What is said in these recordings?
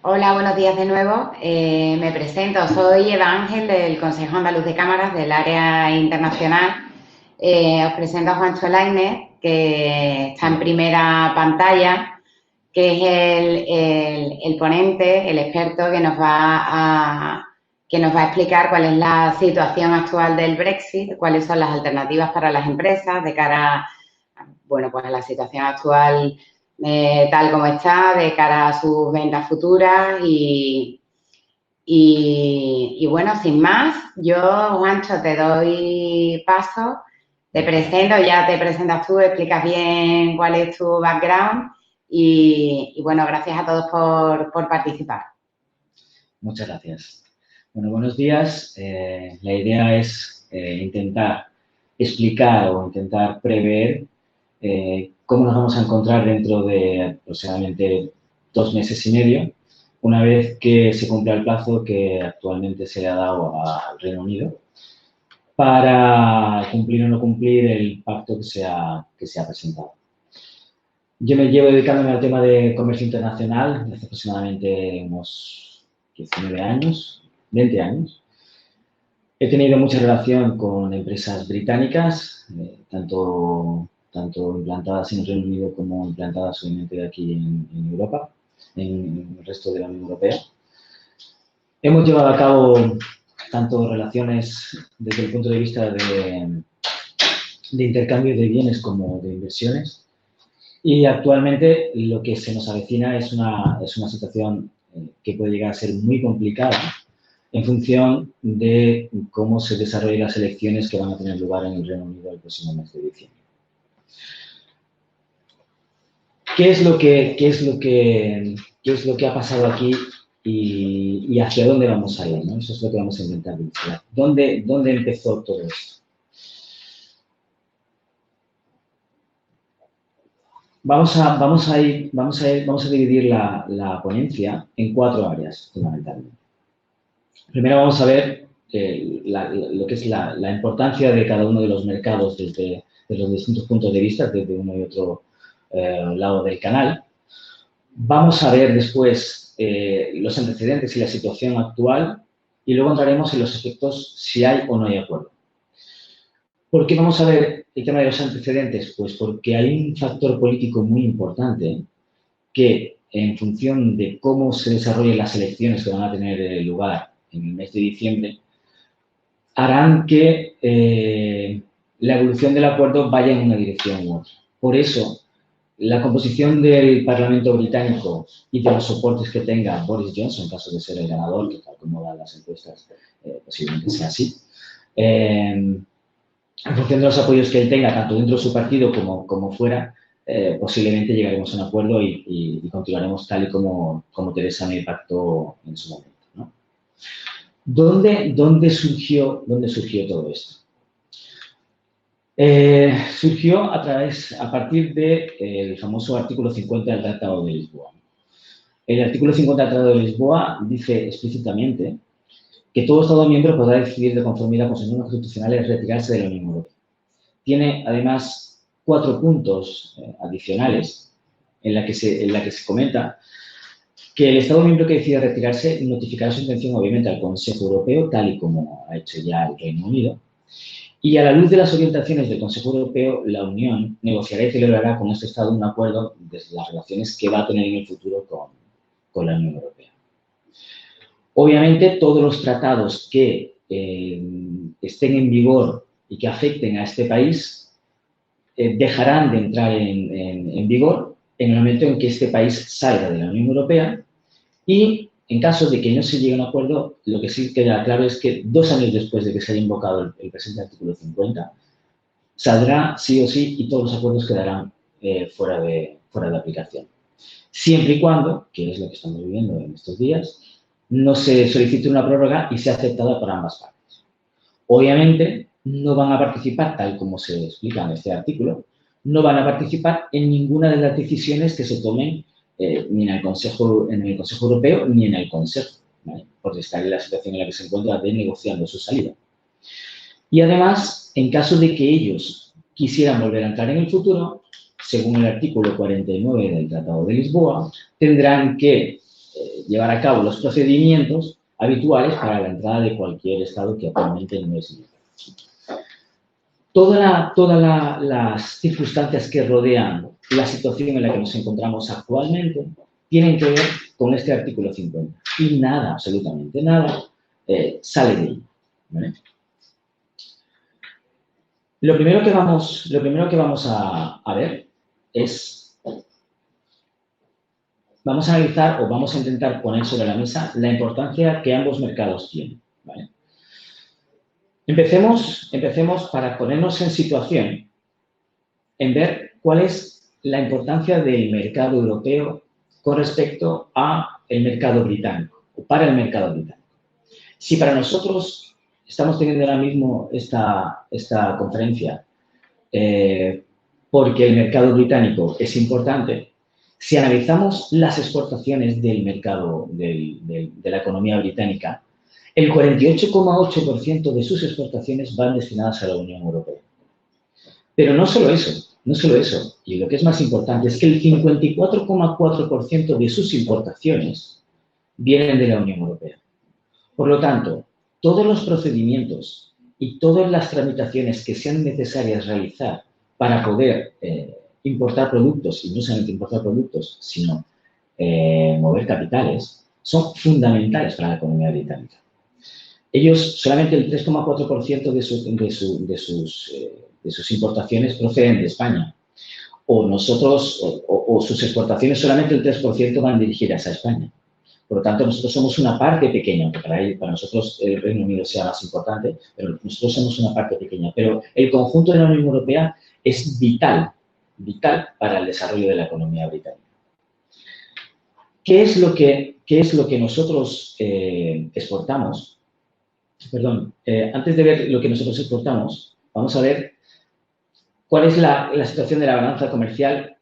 Hola, buenos días de nuevo. Me presento, soy Eva Ángel del Consejo Andaluz de Cámaras del área internacional. Os presento a Juancho Lainez, que está en primera pantalla, que es el ponente, el experto que nos va a explicar cuál es la situación actual del Brexit, cuáles son las alternativas para las empresas de cara, bueno, pues a la situación actual tal como está, de cara a sus ventas futuras y bueno, sin más, yo, Juancho, te doy paso, te presento, ya te presentas tú, explicas bien cuál es tu background y bueno, gracias a todos por participar. Muchas gracias. Bueno, buenos días. La idea es intentar explicar o intentar prever cómo nos vamos a encontrar dentro de aproximadamente 2 meses y medio, una vez que se cumpla el plazo que actualmente se le ha dado al Reino Unido para cumplir o no cumplir el pacto que se ha presentado. Yo me llevo dedicándome al tema de comercio internacional desde aproximadamente unos 19 años, 20 años. He tenido mucha relación con empresas británicas, tanto implantadas en el Reino Unido como implantadas obviamente aquí en Europa, en el resto de la Unión Europea. Hemos llevado a cabo tanto relaciones desde el punto de vista de intercambio de bienes como de inversiones. Y actualmente lo que se nos avecina es una situación que puede llegar a ser muy complicada en función de cómo se desarrollen las elecciones que van a tener lugar en el Reino Unido el próximo mes de diciembre. ¿Qué es lo que ha pasado aquí y hacia dónde vamos a ir? ¿No? Eso es lo que vamos a intentar investigar. ¿Dónde empezó todo esto? Vamos a dividir la ponencia en 4 áreas, fundamentalmente. Primero vamos a ver lo que es la importancia de cada uno de los mercados desde los distintos puntos de vista, desde uno y otro lado del canal. Vamos a ver después los antecedentes y la situación actual y luego entraremos en los efectos si hay o no hay acuerdo. ¿Por qué vamos a ver el tema de los antecedentes? Pues porque hay un factor político muy importante que, en función de cómo se desarrollen las elecciones que van a tener lugar en el mes de diciembre, harán que la evolución del acuerdo vaya en una dirección u otra. Por eso, la composición del Parlamento británico y de los soportes que tenga Boris Johnson, en caso de ser el ganador, que tal como dan las encuestas posiblemente sea así, en función de los apoyos que él tenga, tanto dentro de su partido como fuera, posiblemente llegaremos a un acuerdo y continuaremos tal y como Theresa May pactó en su momento, ¿no? ¿Dónde surgió todo esto? Surgió a partir del famoso artículo 50 del Tratado de Lisboa. El artículo 50 del Tratado de Lisboa dice explícitamente que todo Estado miembro podrá decidir de conformidad con sus normas constitucionales retirarse de la Unión Europea. Tiene, además, 4 puntos adicionales en la que se comenta que el Estado miembro que decida retirarse notificará su intención, obviamente, al Consejo Europeo, tal y como ha hecho ya el Reino Unido. Y a la luz de las orientaciones del Consejo Europeo, la Unión negociará y celebrará con este Estado un acuerdo de las relaciones que va a tener en el futuro con la Unión Europea. Obviamente, todos los tratados que estén en vigor y que afecten a este país dejarán de entrar en vigor en el momento en que este país salga de la Unión Europea y, en caso de que no se llegue a un acuerdo, lo que sí queda claro es que 2 años después de que se haya invocado el presente artículo 50, saldrá sí o sí y todos los acuerdos quedarán fuera de aplicación. Siempre y cuando, que es lo que estamos viviendo en estos días, no se solicite una prórroga y sea aceptada por ambas partes. Obviamente, no van a participar, tal como se explica en este artículo, no van a participar en ninguna de las decisiones que se tomen ni en el Consejo Europeo ni en el Consejo, ¿vale? Porque está en la situación en la que se encuentra de negociando su salida. Y además, en caso de que ellos quisieran volver a entrar en el futuro, según el artículo 49 del Tratado de Lisboa, tendrán que llevar a cabo los procedimientos habituales para la entrada de cualquier Estado que actualmente no es libre. Todas las circunstancias que rodean la situación en la que nos encontramos actualmente tienen que ver con este artículo 50. Y nada, absolutamente nada, sale de ahí, ¿vale? Lo primero que vamos a ver es, vamos a analizar o vamos a intentar poner sobre la mesa la importancia que ambos mercados tienen, ¿vale? Empecemos para ponernos en situación en ver cuál es la importancia del mercado europeo con respecto al mercado británico, o para el mercado británico. Si para nosotros estamos teniendo ahora mismo esta conferencia porque el mercado británico es importante, si analizamos las exportaciones del mercado de la economía británica, el 48,8% de sus exportaciones van destinadas a la Unión Europea. Pero no solo eso, y lo que es más importante es que el 54,4% de sus importaciones vienen de la Unión Europea. Por lo tanto, todos los procedimientos y todas las tramitaciones que sean necesarias realizar para poder importar productos, y no solamente importar productos, sino mover capitales, son fundamentales para la economía británica. Ellos, solamente el 3,4% de sus importaciones proceden de España. O nosotros, o sus exportaciones, solamente el 3% van dirigidas a España. Por lo tanto, nosotros somos una parte pequeña, aunque para nosotros el Reino Unido sea más importante, pero nosotros somos una parte pequeña. Pero el conjunto de la Unión Europea es vital para el desarrollo de la economía británica. ¿Qué es lo que nosotros exportamos? Perdón, antes de ver lo que nosotros exportamos, vamos a ver cuál es la situación de la balanza comercial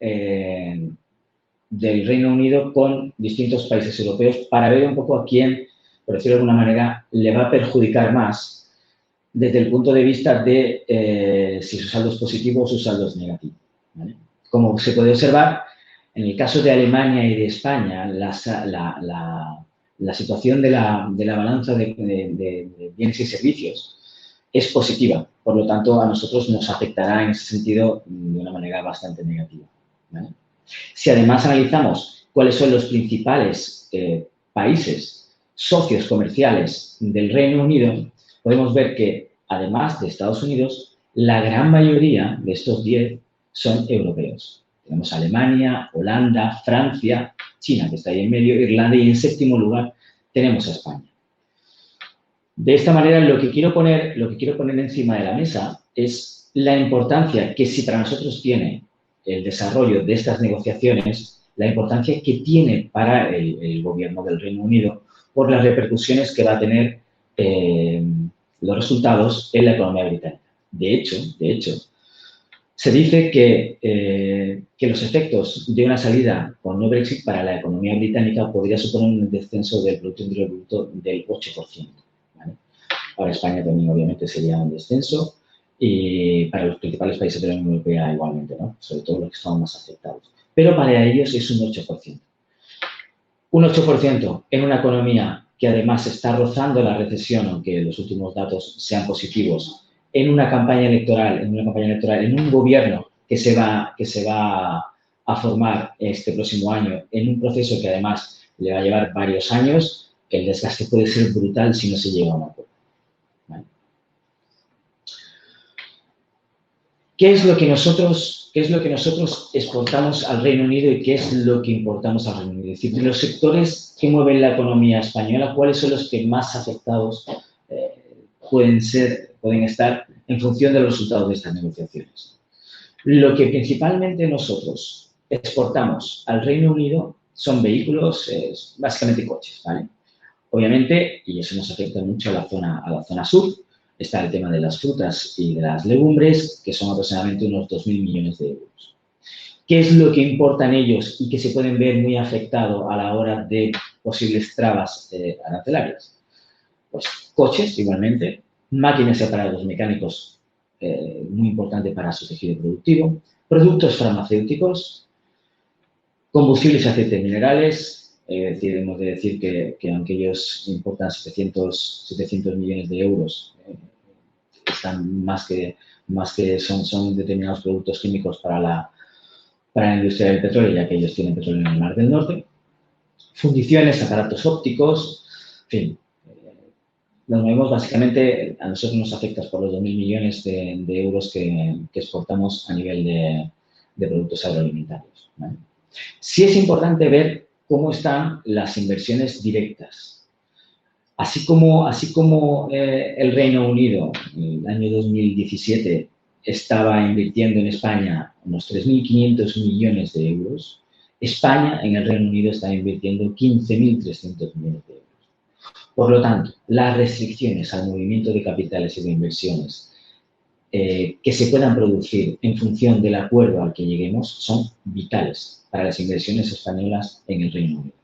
del Reino Unido con distintos países europeos para ver un poco a quién, por decirlo de alguna manera, le va a perjudicar más desde el punto de vista de si su saldo es positivo o su saldo es negativo, ¿vale? Como se puede observar, en el caso de Alemania y de España, la situación de la balanza de bienes y servicios es positiva. Por lo tanto, a nosotros nos afectará en ese sentido de una manera bastante negativa, ¿vale? Si además analizamos cuáles son los principales países socios comerciales del Reino Unido, podemos ver que, además de Estados Unidos, la gran mayoría de estos 10 son europeos. Tenemos Alemania, Holanda, Francia, China, que está ahí en medio, Irlanda, y en séptimo lugar tenemos a España. De esta manera, lo que quiero poner encima de la mesa es la importancia que si para nosotros tiene el desarrollo de estas negociaciones, la importancia que tiene para el gobierno del Reino Unido por las repercusiones que va a tener los resultados en la economía británica. De hecho, se dice que los efectos de una salida con no Brexit para la economía británica podría suponer un descenso del Producto Interior Bruto del 8%. ¿Vale? Para España también, obviamente, sería un descenso. Y para los principales países de la Unión Europea igualmente, ¿no? Sobre todo los que están más afectados. Pero para ellos es un 8%. Un 8% en una economía que además está rozando la recesión, aunque los últimos datos sean positivos, en una campaña electoral, en un gobierno que se va a formar este próximo año, en un proceso que además le va a llevar varios años, el desgaste puede ser brutal si no se llega a un acuerdo. ¿Qué es lo que nosotros exportamos al Reino Unido y qué es lo que importamos al Reino Unido? Es decir, de los sectores que mueven la economía española, ¿cuáles son los que más afectados pueden estar en función de los resultados de estas negociaciones? Lo que principalmente nosotros exportamos al Reino Unido son vehículos, básicamente coches, ¿vale? Obviamente, y eso nos afecta mucho a la zona sur, está el tema de las frutas y de las legumbres, que son aproximadamente unos 2.000 millones de euros. ¿Qué es lo que importan ellos y que se pueden ver muy afectado a la hora de posibles trabas arancelarias? Pues coches, igualmente, máquinas y aparatos mecánicos, muy importante para su tejido productivo, productos farmacéuticos, combustibles y aceites minerales, hemos de decir que aunque ellos importan 700 millones de euros, están son determinados productos químicos para la industria del petróleo, ya que ellos tienen petróleo en el Mar del Norte. Fundiciones, aparatos ópticos, en fin. Nos movemos básicamente, a nosotros nos afecta por los 2.000 millones de euros que exportamos a nivel de productos agroalimentarios, ¿vale? Sí es importante ver cómo están las inversiones directas. Así como el Reino Unido en el año 2017 estaba invirtiendo en España unos 3.500 millones de euros, España en el Reino Unido está invirtiendo 15.300 millones de euros. Por lo tanto, las restricciones al movimiento de capitales y de inversiones que se puedan producir en función del acuerdo al que lleguemos son vitales para las inversiones españolas en el Reino Unido.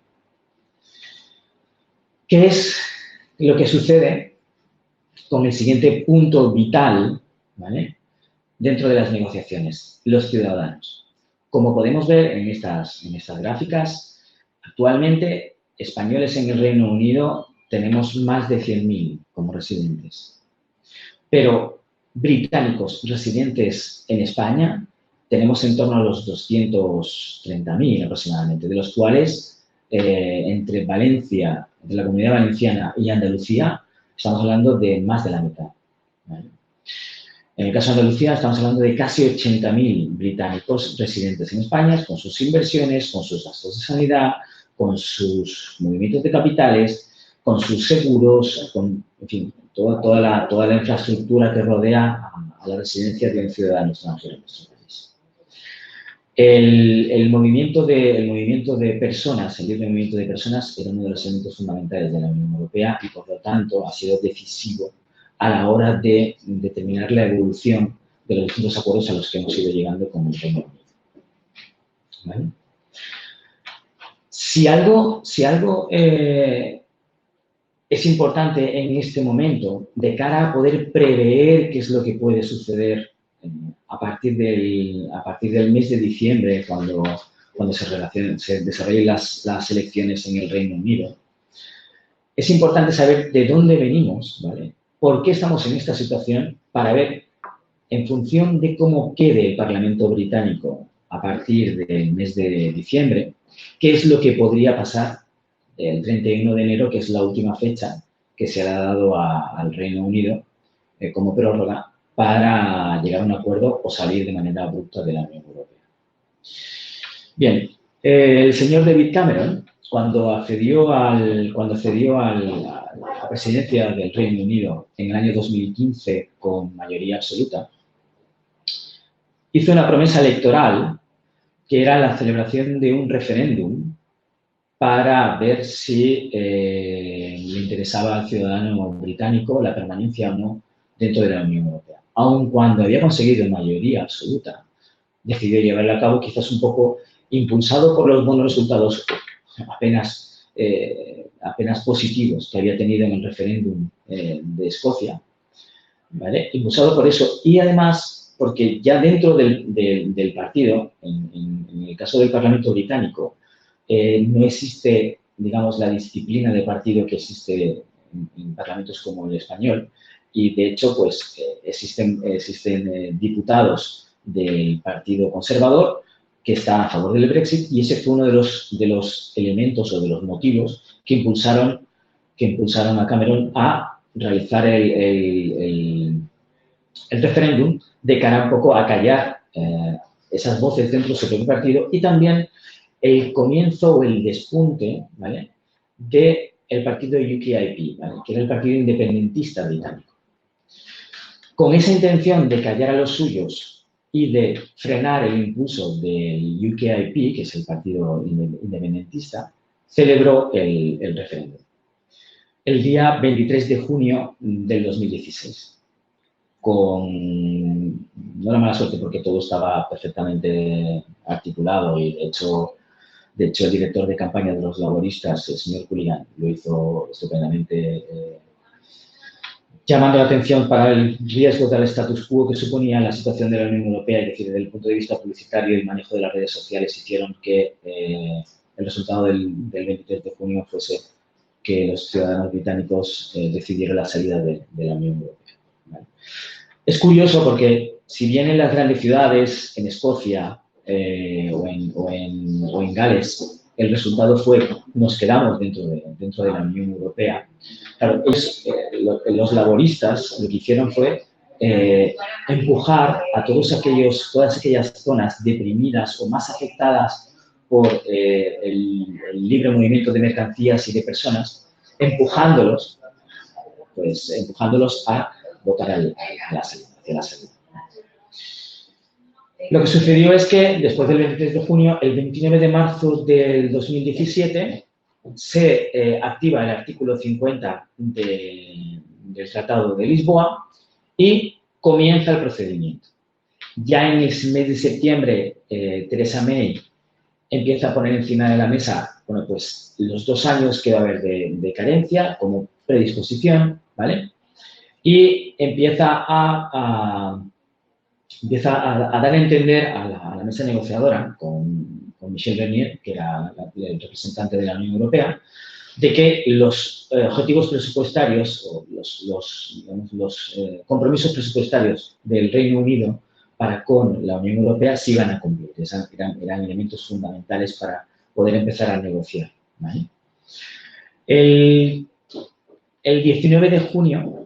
¿Qué es lo que sucede con el siguiente punto vital, ¿vale?, dentro de las negociaciones? Los ciudadanos. Como podemos ver en estas gráficas, actualmente españoles en el Reino Unido tenemos más de 100.000 como residentes. Pero británicos residentes en España tenemos en torno a los 230.000 aproximadamente, de los cuales entre Valencia, entre la Comunidad Valenciana y Andalucía, estamos hablando de más de la mitad, ¿vale? En el caso de Andalucía estamos hablando de casi 80.000 británicos residentes en España, con sus inversiones, con sus gastos de sanidad, con sus movimientos de capitales, con sus seguros, con, en fin, toda la infraestructura que rodea a la residencia de un ciudadano extranjero en nuestro país. El movimiento de personas, el libre movimiento de personas, era uno de los elementos fundamentales de la Unión Europea y, por lo tanto, ha sido decisivo a la hora de determinar la evolución de los distintos acuerdos a los que hemos ido llegando con el Reino Unido, ¿vale? Si algo es importante en este momento de cara a poder prever qué es lo que puede suceder a partir del mes de diciembre, cuando se desarrollen las elecciones en el Reino Unido, es importante saber de dónde venimos, ¿vale? ¿Por qué estamos en esta situación? Para ver, en función de cómo quede el Parlamento británico a partir del mes de diciembre, qué es lo que podría pasar el 31 de enero, que es la última fecha que se ha dado al Reino Unido como prórroga para llegar a un acuerdo o salir de manera abrupta de la Unión Europea. Bien, el señor David Cameron, cuando accedió a la presidencia del Reino Unido en el año 2015 con mayoría absoluta, hizo una promesa electoral que era la celebración de un referéndum para ver si le interesaba al ciudadano británico la permanencia o no dentro de la Unión Europea. Aun cuando había conseguido mayoría absoluta, decidió llevarla a cabo quizás un poco impulsado por los buenos resultados apenas positivos que había tenido en el referéndum de Escocia, ¿vale? Impulsado por eso y además porque ya dentro del partido, en el caso del Parlamento británico, no existe, digamos, la disciplina de partido que existe en parlamentos como el español y, de hecho, pues existen diputados del Partido Conservador que está a favor del Brexit y ese fue uno de los elementos o de los motivos que impulsaron a Cameron a realizar el referéndum de cara un poco a callar esas voces dentro de su propio partido y también el comienzo o el despunte, ¿vale?, del partido UKIP, ¿vale?, que era el partido independentista británico. Con esa intención de callar a los suyos y de frenar el impulso del UKIP, que es el partido independentista, celebró el referéndum el día 23 de junio del 2016. Con una mala suerte porque todo estaba perfectamente articulado y, de hecho, el director de campaña de los laboristas, el señor Culligan, lo hizo estupendamente, llamando la atención para el riesgo del status quo que suponía la situación de la Unión Europea, es decir, desde el punto de vista publicitario y manejo de las redes sociales hicieron que el resultado del 23 de junio fuese que los ciudadanos británicos decidieron la salida de la Unión Europea. ¿Vale? Es curioso porque si bien en las grandes ciudades, en Escocia o en Gales, el resultado fue nos quedamos dentro de la Unión Europea, claro, los laboristas lo que hicieron fue empujar a todas aquellas zonas deprimidas o más afectadas por el libre movimiento de mercancías y de personas, empujándolos a votar hacia la salida. Lo que sucedió es que después del 23 de junio, el 29 de marzo del 2017, se activa el artículo 50 del Tratado de Lisboa y comienza el procedimiento. Ya en el mes de septiembre, Theresa May empieza a poner encima de la mesa, bueno, pues los 2 años que va a haber de carencia como predisposición, ¿vale? Y empieza a dar a entender a la mesa negociadora con Michel Barnier, que era el representante de la Unión Europea, de que los objetivos presupuestarios o los compromisos presupuestarios del Reino Unido para con la Unión Europea se iban a cumplir. Eran elementos fundamentales para poder empezar a negociar, ¿vale? El 19 de junio,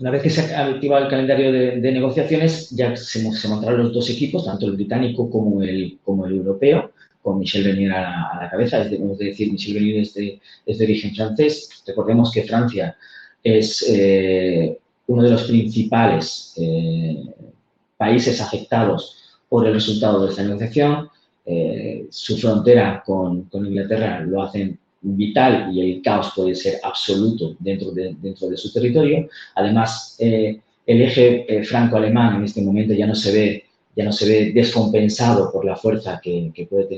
una vez que se ha activado el calendario de negociaciones, ya se montaron los 2 equipos, tanto el británico como el europeo, con Michel Barnier a la cabeza. Debemos decir, Michel Barnier es de origen francés. Recordemos que Francia es uno de los principales países afectados por el resultado de esta negociación. Su frontera con Inglaterra lo hacen vital y el caos puede ser absoluto dentro de su territorio. Además, el eje franco-alemán en este momento ya no se ve descompensado por la fuerza que pueden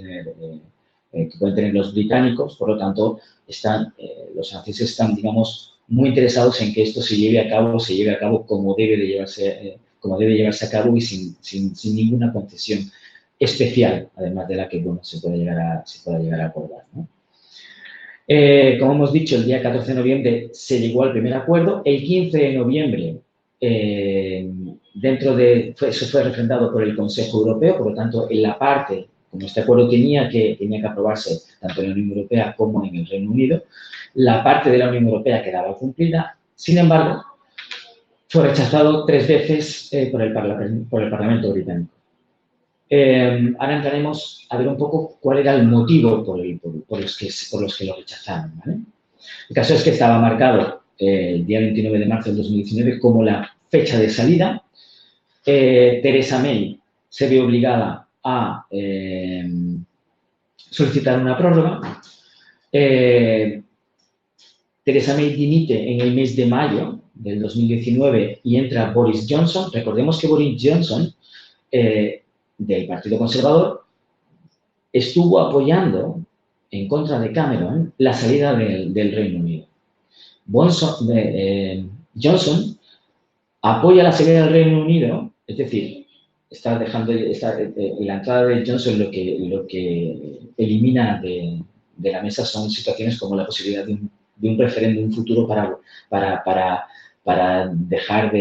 tener los británicos. Por lo tanto, los franceses están, digamos, muy interesados en que esto se lleve a cabo como debe llevarse a cabo y sin ninguna concesión especial, además de la que, bueno, se pueda llegar a acordar, ¿no? Como hemos dicho, el día 14 de noviembre se llegó al primer acuerdo. El 15 de noviembre, eso fue refrendado por el Consejo Europeo. Por lo tanto, en la parte, como este acuerdo tenía que aprobarse tanto en la Unión Europea como en el Reino Unido, la parte de la Unión Europea quedaba cumplida. Sin embargo, fue rechazado 3 veces por el Parlamento británico. Ahora entraremos a ver un poco cuál era el motivo por los que lo rechazaron, ¿vale? El caso es que estaba marcado el día 29 de marzo del 2019 como la fecha de salida. Theresa May se ve obligada a solicitar una prórroga. Theresa May dimite en el mes de mayo del 2019 y entra Boris Johnson. Recordemos que Boris Johnson, del Partido Conservador, estuvo apoyando en contra de Cameron la salida del Reino Unido. Johnson apoya la salida del Reino Unido, es decir, la entrada de Johnson lo que elimina de la mesa son situaciones como la posibilidad de un referéndum futuro para dejar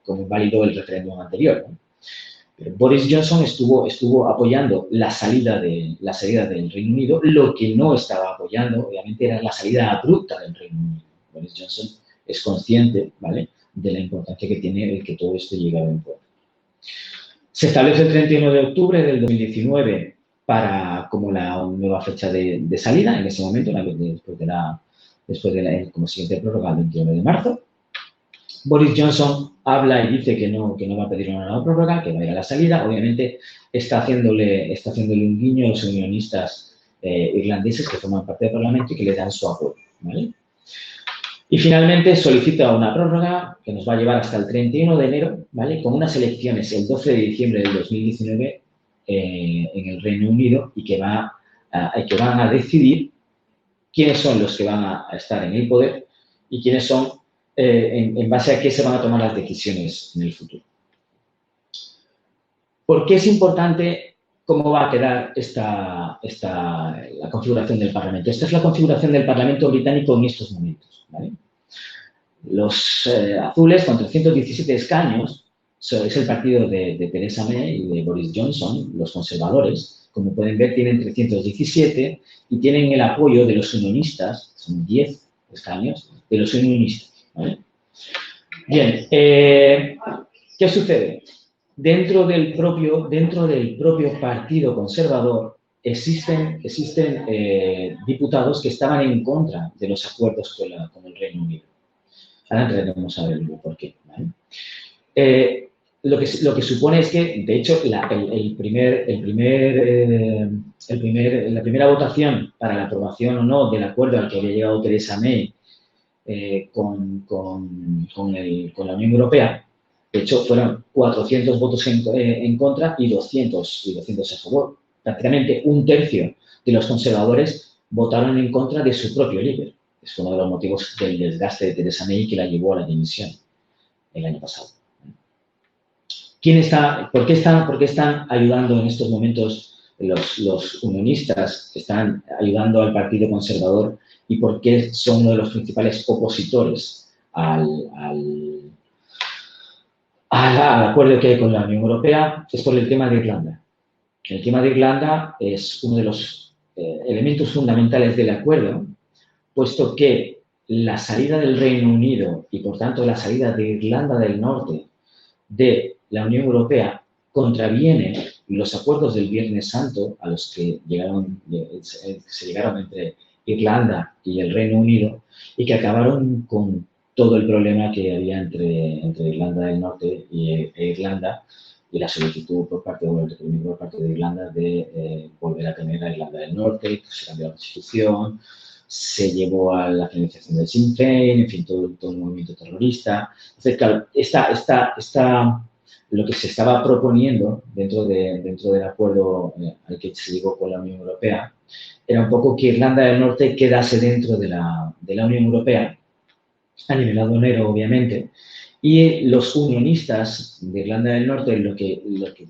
como válido el referéndum anterior, ¿no? Boris Johnson estuvo apoyando la salida del Reino Unido. Lo que no estaba apoyando, obviamente, era la salida abrupta del Reino Unido. Boris Johnson es consciente, ¿vale?, de la importancia que tiene el que todo esto llegue a buen puerto. Se establece el 31 de octubre del 2019 como la nueva fecha de salida, en ese momento, después de la como siguiente prórroga, el 21 de marzo. Boris Johnson habla y dice que no va a pedir una nueva prórroga, que va a ir a la salida. Obviamente está haciéndole un guiño a los unionistas irlandeses que forman parte del Parlamento y que le dan su apoyo, ¿vale? Y finalmente solicita una prórroga que nos va a llevar hasta el 31 de enero, ¿vale?, con unas elecciones el 12 de diciembre del 2019 en el Reino Unido y que van a decidir quiénes son los que van a estar en el poder y quiénes son en base a qué se van a tomar las decisiones en el futuro. ¿Por qué es importante cómo va a quedar la configuración del Parlamento. Esta es la configuración del Parlamento británico en estos momentos, ¿vale? Los azules, con 317 escaños, es el partido de Theresa May y de Boris Johnson, los conservadores. Como pueden ver, tienen 317 y tienen el apoyo de los unionistas, son 10 escaños, de los unionistas, ¿vale? Bien, ¿qué sucede? Dentro del propio Partido Conservador existen diputados que estaban en contra de los acuerdos con el Reino Unido. Ahora entraremos a ver por qué, ¿vale? Lo que supone es que, de hecho, la primera votación para la aprobación o no del acuerdo al que había llegado Theresa May con la Unión Europea, de hecho, fueron 400 votos en contra y 200 a favor. Prácticamente un tercio de los conservadores votaron en contra de su propio líder. Es uno de los motivos del desgaste de Theresa May que la llevó a la dimisión el año pasado. ¿Por qué están ayudando en estos momentos los unionistas? Están ayudando al Partido Conservador y por qué son uno de los principales opositores al acuerdo que hay con la Unión Europea. Es por el tema de Irlanda. El tema de Irlanda es uno de los elementos fundamentales del acuerdo, puesto que la salida del Reino Unido y, por tanto, la salida de Irlanda del Norte de la Unión Europea contraviene los acuerdos del Viernes Santo a los que se llegaron entre Irlanda y el Reino Unido y que acabaron con todo el problema que había entre Irlanda del Norte e Irlanda y la solicitud por parte de Irlanda de volver a tener a Irlanda del Norte, se cambió la Constitución, se llevó a la financiación del Sinn Féin, en fin, todo el movimiento terrorista. Entonces, claro, lo que se estaba proponiendo dentro del acuerdo al que se llegó con la Unión Europea era un poco que Irlanda del Norte quedase dentro de la Unión Europea, a nivel aduanero, obviamente, y los unionistas de Irlanda del Norte lo que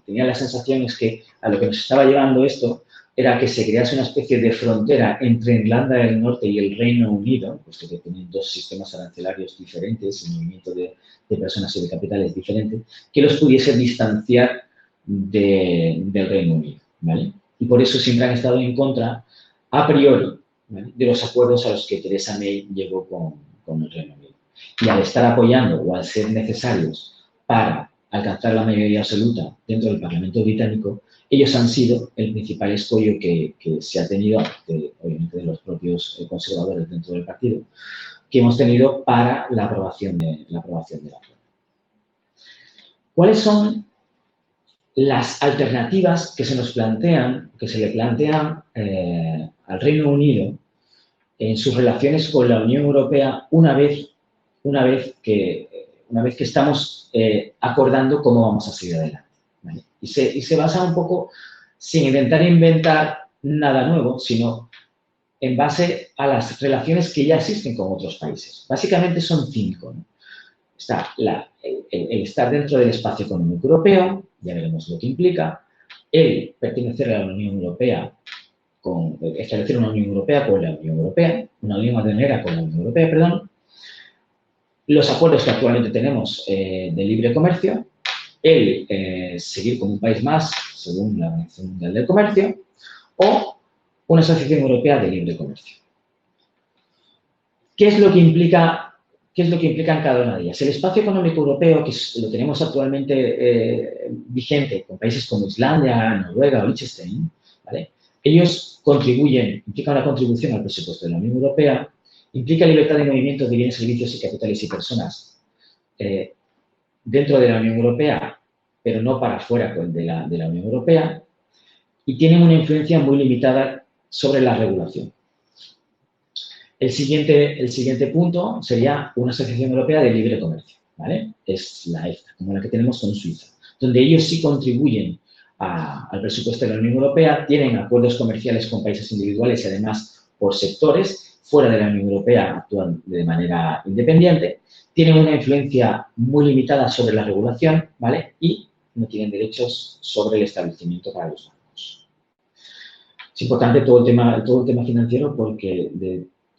tenían la sensación es que a lo que nos estaba llevando esto era que se crease una especie de frontera entre Irlanda del Norte y el Reino Unido, puesto que tienen dos sistemas arancelarios diferentes, el movimiento de personas y de capitales diferentes, que los pudiese distanciar del Reino Unido, ¿vale? Y por eso siempre han estado en contra, a priori, ¿vale?, de los acuerdos a los que Theresa May llegó con el Reino Unido. Y al estar apoyando o al ser necesarios para alcanzar la mayoría absoluta dentro del Parlamento británico, ellos han sido el principal escollo que se ha tenido, obviamente de los propios conservadores dentro del partido, que hemos tenido para la aprobación del acuerdo. ¿Cuáles son las alternativas que se le plantean al Reino Unido en sus relaciones con la Unión Europea una vez que estamos acordando cómo vamos a seguir adelante, ¿vale? Y se basa un poco, sin intentar inventar nada nuevo, sino en base a las relaciones que ya existen con otros países. Básicamente son 5, ¿no? Está el estar dentro del espacio económico europeo, ya veremos lo que implica, el pertenecer a la Unión Europea, establecer una Unión Europea con la Unión Europea, una Unión Aduanera con la Unión Europea, perdón, los acuerdos que actualmente tenemos de libre comercio, el seguir como un país más según la Organización Mundial del Comercio o una asociación europea de libre comercio. ¿Qué es lo que implican cada una de ellas? El espacio económico europeo, que lo tenemos actualmente vigente con países como Islandia, Noruega o Liechtenstein, ¿vale?, ellos implican una contribución al presupuesto de la Unión Europea, implica libertad de movimiento de bienes, servicios y capitales y personas dentro de la Unión Europea, pero no para fuera de la Unión Europea, y tienen una influencia muy limitada sobre la regulación. El siguiente punto sería una asociación europea de libre comercio, ¿vale? Es la EFTA, como la que tenemos con Suiza, donde ellos sí contribuyen al presupuesto de la Unión Europea, tienen acuerdos comerciales con países individuales y además por sectores. Fuera de la Unión Europea actúan de manera independiente, tienen una influencia muy limitada sobre la regulación, ¿vale?, y no tienen derechos sobre el establecimiento para los bancos. Es importante todo el tema financiero porque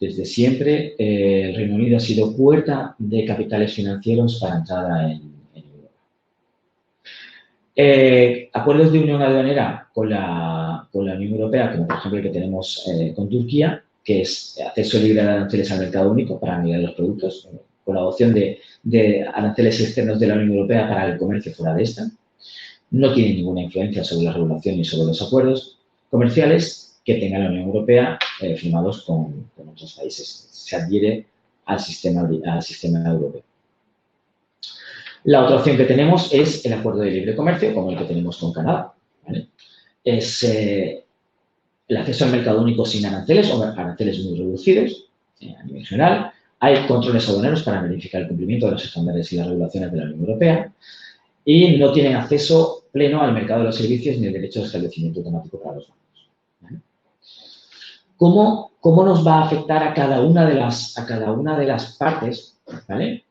desde siempre el Reino Unido ha sido puerta de capitales financieros para entrada en Europa. Acuerdos de unión aduanera con la Unión Europea, como por ejemplo el que tenemos con Turquía, que es acceso libre de aranceles al mercado único para la los productos, con la adopción de aranceles externos de la Unión Europea para el comercio fuera de esta. No tiene ninguna influencia sobre la regulación ni sobre los acuerdos comerciales que tenga la Unión Europea firmados con otros países. Se adhiere al sistema europeo. La otra opción que tenemos es el acuerdo de libre comercio, como el que tenemos con Canadá, ¿vale? Es el acceso al mercado único sin aranceles o aranceles muy reducidos a nivel general. Hay controles aduaneros para verificar el cumplimiento de los estándares y las regulaciones de la Unión Europea y no tienen acceso pleno al mercado de los servicios ni el derecho de establecimiento automático para los bancos, ¿vale? ¿Cómo nos va a afectar a cada una de las partes, ¿vale?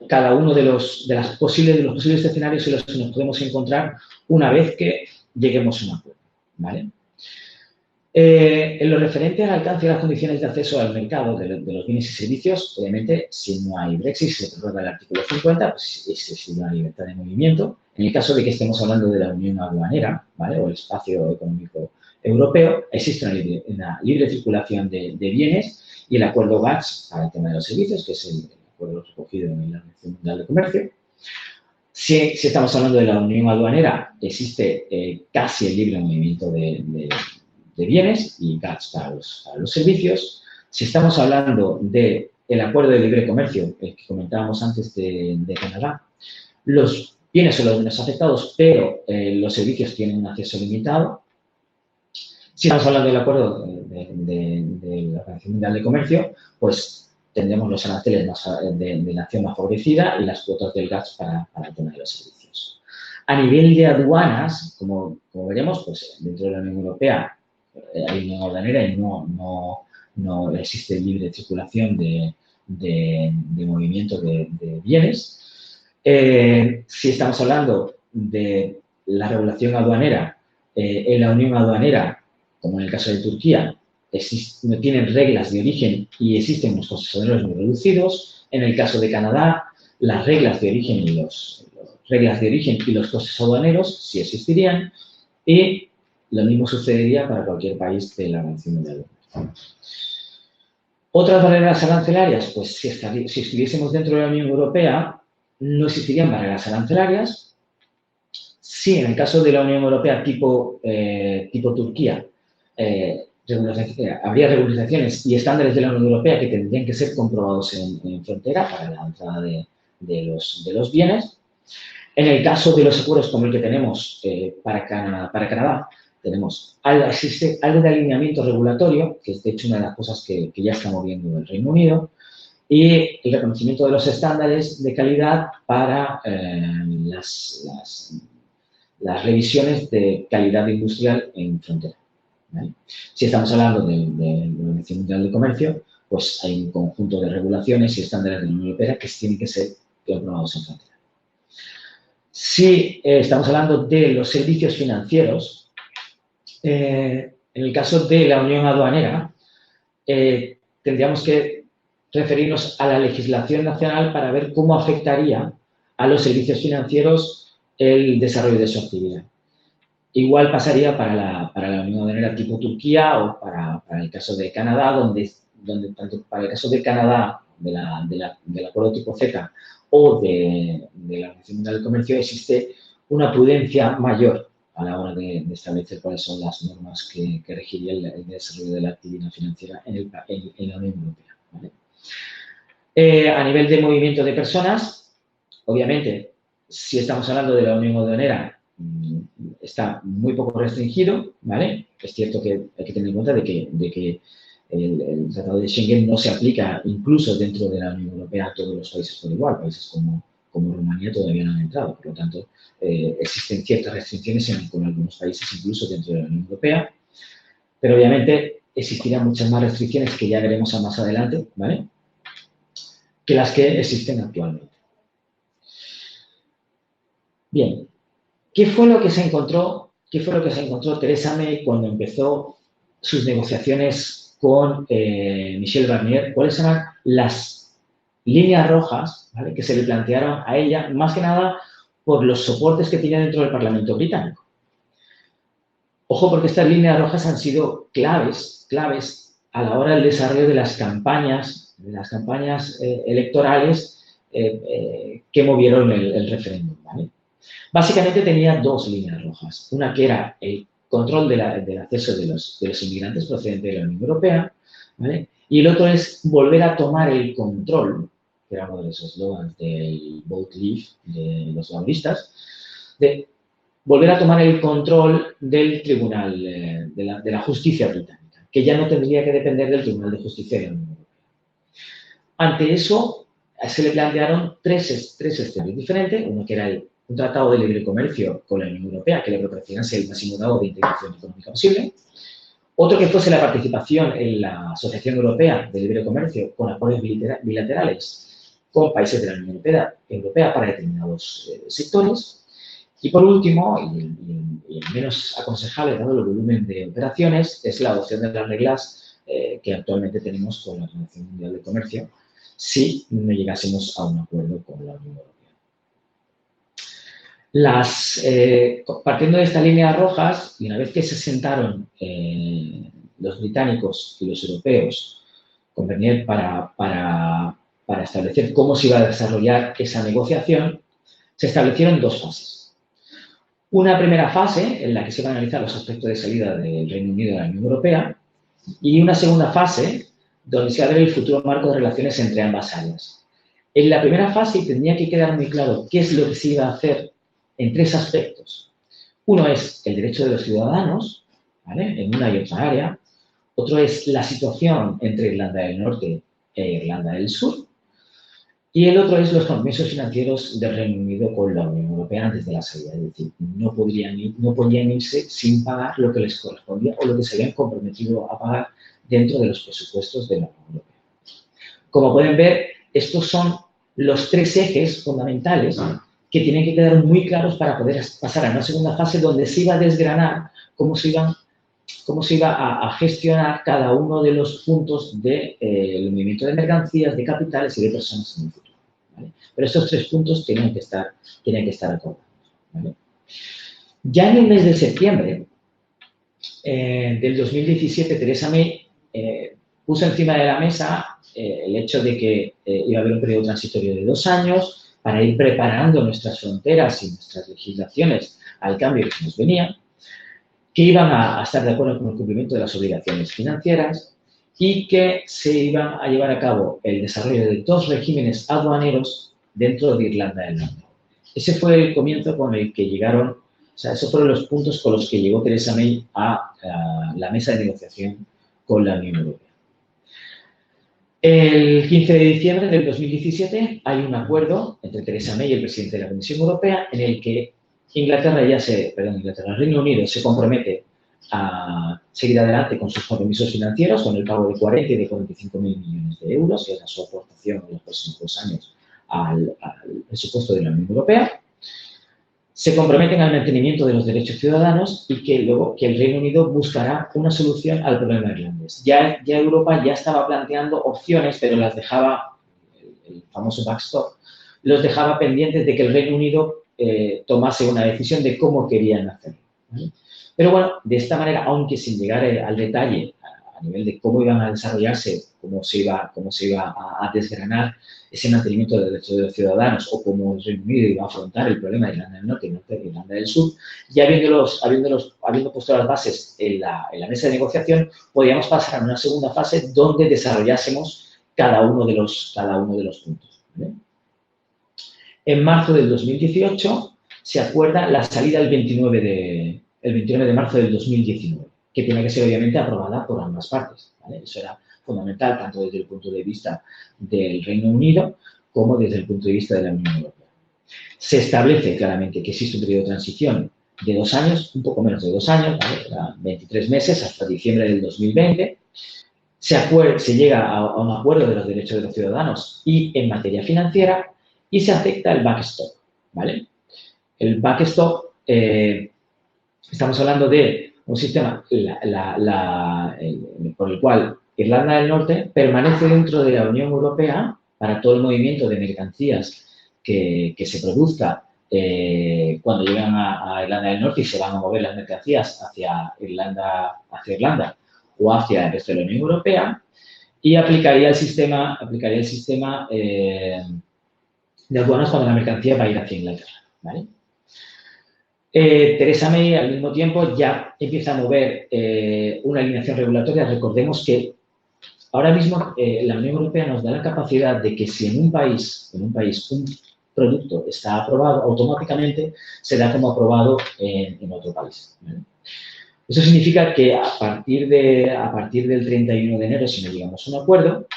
Cada uno de los posibles escenarios en los que nos podemos encontrar una vez que lleguemos a un acuerdo, ¿vale? En lo referente al alcance y las condiciones de acceso al mercado de los bienes y servicios, obviamente, si no hay Brexit, si se prorroga el artículo 50, pues existe una libertad de movimiento. En el caso de que estemos hablando de la Unión Aduanera, ¿vale? O el espacio económico europeo, existe una libre circulación de bienes y el acuerdo GATS para el tema de los servicios, que es el acuerdo recogido en la Organización Mundial de Comercio. Si estamos hablando de la Unión Aduanera, existe casi el libre movimiento de bienes y GATS para los servicios. Si estamos hablando del acuerdo de libre comercio, el que comentábamos antes de Canadá, los bienes son los menos afectados, pero los servicios tienen un acceso limitado. Si estamos hablando del acuerdo de la Organización Mundial de Comercio, pues tendremos los aranceles de nación más favorecida y las cuotas del GATS para el tema de los servicios. A nivel de aduanas, como veremos, pues dentro de la Unión Europea hay unión aduanera y no existe libre circulación de movimiento de bienes. Si estamos hablando de la regulación aduanera, en la unión aduanera, como en el caso de Turquía, no tienen reglas de origen y existen unos costes aduaneros muy reducidos. En el caso de Canadá, las reglas de origen y los costes aduaneros sí existirían y lo mismo sucedería para cualquier país de la Organización Mundial de Comercio. Otras barreras arancelarias, pues si estuviésemos dentro de la Unión Europea, no existirían barreras arancelarias. Sí, en el caso de la Unión Europea tipo Turquía, habría regularizaciones y estándares de la Unión Europea que tendrían que ser comprobados en frontera para la entrada de los bienes. En el caso de los acuerdos como el que tenemos para Canadá, existe algo de alineamiento regulatorio, que es de hecho una de las cosas que ya está moviendo el Reino Unido, y el reconocimiento de los estándares de calidad para las revisiones de calidad industrial en frontera, ¿vale? Si estamos hablando de la Organización Mundial de Comercio, pues hay un conjunto de regulaciones y estándares de la Unión Europea que tienen que ser aprobados en frontera. Si estamos hablando de los servicios financieros, en el caso de la Unión Aduanera, tendríamos que referirnos a la legislación nacional para ver cómo afectaría a los servicios financieros el desarrollo de su actividad. Igual pasaría para la Unión Aduanera tipo Turquía o para el caso de Canadá, donde tanto para el caso de Canadá, del acuerdo tipo CETA o de la Organización Mundial del Comercio, existe una prudencia mayor a la hora de establecer cuáles son las normas que regirían el desarrollo de la actividad financiera en la Unión Europea, ¿vale? A nivel de movimiento de personas, obviamente, si estamos hablando de la Unión Aduanera, está muy poco restringido, ¿vale? Es cierto que hay que tener en cuenta de que el Tratado de Schengen no se aplica incluso dentro de la Unión Europea a todos los países por igual. Países como Rumanía todavía no han entrado, por lo tanto, existen ciertas restricciones con algunos países incluso dentro de la Unión Europea, pero obviamente existirán muchas más restricciones que ya veremos más adelante, ¿vale? Que las que existen actualmente. Bien, ¿qué fue lo que se encontró ¿qué fue lo que se encontró Theresa May cuando empezó sus negociaciones con Michel Barnier? ¿Cuáles eran las líneas rojas, ¿vale?, que se le plantearon a ella, más que nada por los soportes que tenía dentro del Parlamento británico? Ojo, porque estas líneas rojas han sido claves a la hora del desarrollo de las campañas electorales que movieron el referéndum, ¿vale? Básicamente tenía dos líneas rojas. Una que era el control del acceso de los inmigrantes procedentes de la Unión Europea, ¿vale? Y el otro es volver a tomar el control, que era uno de los eslogans del Vote Leave de los laboristas, de volver a tomar el control del tribunal, de la justicia británica, que ya no tendría que depender del Tribunal de Justicia de la Unión Europea. Ante eso, se le plantearon tres escenarios diferentes. Uno que era un tratado de libre comercio con la Unión Europea que le proporcionase el máximo grado de integración económica posible. Otro que fuese la participación en la Asociación Europea de Libre Comercio con acuerdos bilaterales con países de la Unión Europea para determinados sectores. Y por último, y el menos aconsejable dado el volumen de operaciones, es la adopción de las reglas que actualmente tenemos con la Organización Mundial de Comercio, si no llegásemos a un acuerdo con la Unión Europea. Partiendo de estas líneas rojas, y una vez que se sentaron los británicos y los europeos con Barnier para establecer cómo se iba a desarrollar esa negociación, se establecieron dos fases. Una primera fase en la que se van a analizar los aspectos de salida del Reino Unido de la Unión Europea y una segunda fase donde se va a ver el futuro marco de relaciones entre ambas áreas. En la primera fase tendría que quedar muy claro qué es lo que se iba a hacer en tres aspectos. Uno es el derecho de los ciudadanos, ¿vale?, en una y otra área. Otro es la situación entre Irlanda del Norte e Irlanda del Sur. Y el otro es los compromisos financieros del Reino Unido con la Unión Europea antes de la salida. Es decir, no podían irse sin pagar lo que les correspondía o lo que se habían comprometido a pagar dentro de los presupuestos de la Unión Europea. Como pueden ver, estos son los tres ejes fundamentales que tienen que quedar muy claros para poder pasar a una segunda fase donde se iba a desgranar cómo se iba a gestionar cada uno de los puntos del movimiento de mercancías, de capitales y de personas en el futuro, ¿vale? Pero estos tres puntos tienen que estar acordados, ¿vale? Ya en el mes de septiembre del 2017, Theresa May puso encima de la mesa el hecho de que iba a haber un periodo transitorio de 2 años para ir preparando nuestras fronteras y nuestras legislaciones al cambio que nos venía, que iban a estar de acuerdo con el cumplimiento de las obligaciones financieras y que se iban a llevar a cabo el desarrollo de 2 regímenes aduaneros dentro de Irlanda del Norte. Ese fue el comienzo con el que llegaron, o sea, esos fueron los puntos con los que llegó Theresa May a la mesa de negociación con la Unión Europea. El 15 de diciembre del 2017 hay un acuerdo entre Theresa May y el presidente de la Comisión Europea en el que el Reino Unido se compromete a seguir adelante con sus compromisos financieros, con el pago de 40 y de 45.000 millones de euros, que era su aportación en los próximos 2 años al presupuesto de la Unión Europea. Se comprometen al mantenimiento de los derechos ciudadanos y que luego que el Reino Unido buscará una solución al problema irlandés. Ya Europa ya estaba planteando opciones, pero las dejaba, el famoso backstop, los dejaba pendientes de que el Reino Unido tomase una decisión de cómo querían hacerlo, ¿vale? Pero bueno, de esta manera, aunque sin llegar al detalle a nivel de cómo iban a desarrollarse, cómo se iba a desgranar ese mantenimiento de derechos de los ciudadanos o cómo el Reino Unido iba a afrontar el problema de Irlanda del Norte y de Irlanda del Sur, ya habiendo puesto las bases en la mesa de negociación, podíamos pasar a una segunda fase donde desarrollásemos cada uno de los puntos, ¿vale? En marzo del 2018 se acuerda la salida el 29 de marzo del 2019, que tiene que ser obviamente aprobada por ambas partes, ¿vale? Eso era fundamental tanto desde el punto de vista del Reino Unido como desde el punto de vista de la Unión Europea. Se establece claramente que existe un periodo de transición de 2 años, un poco menos de 2 años, ¿vale? 23 meses hasta diciembre del 2020. Se llega a un acuerdo de los derechos de los ciudadanos y en materia financiera y se acepta el backstop, ¿vale? El backstop estamos hablando de un sistema por el cual Irlanda del Norte permanece dentro de la Unión Europea para todo el movimiento de mercancías que se produzca cuando llegan a Irlanda del Norte y se van a mover las mercancías hacia Irlanda o hacia el resto de la Unión Europea, y aplicaría el sistema de aduanas cuando la mercancía va a ir hacia Inglaterra, ¿vale? Theresa May, al mismo tiempo, ya empieza a mover una alineación regulatoria. Recordemos que ahora mismo la Unión Europea nos da la capacidad de que si en un país un producto está aprobado, automáticamente se da como aprobado en otro país, ¿vale? Eso significa que a partir del 31 de enero, si no llegamos a un acuerdo,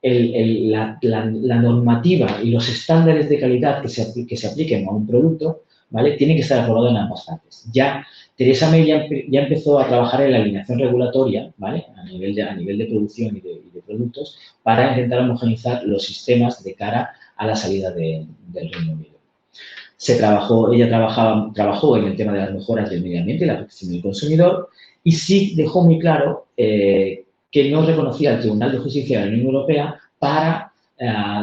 la normativa y los estándares de calidad que se apliquen a un producto, ¿vale?, tienen que estar aprobados en ambas partes. Ya Theresa May ya empezó a trabajar en la alineación regulatoria, ¿vale?, a nivel de producción y de productos, para intentar homogeneizar los sistemas de cara a la salida del Reino Unido. Ella trabajó en el tema de las mejoras del medio ambiente y la protección del consumidor, y sí dejó muy claro que no reconocía al Tribunal de Justicia de la Unión Europea para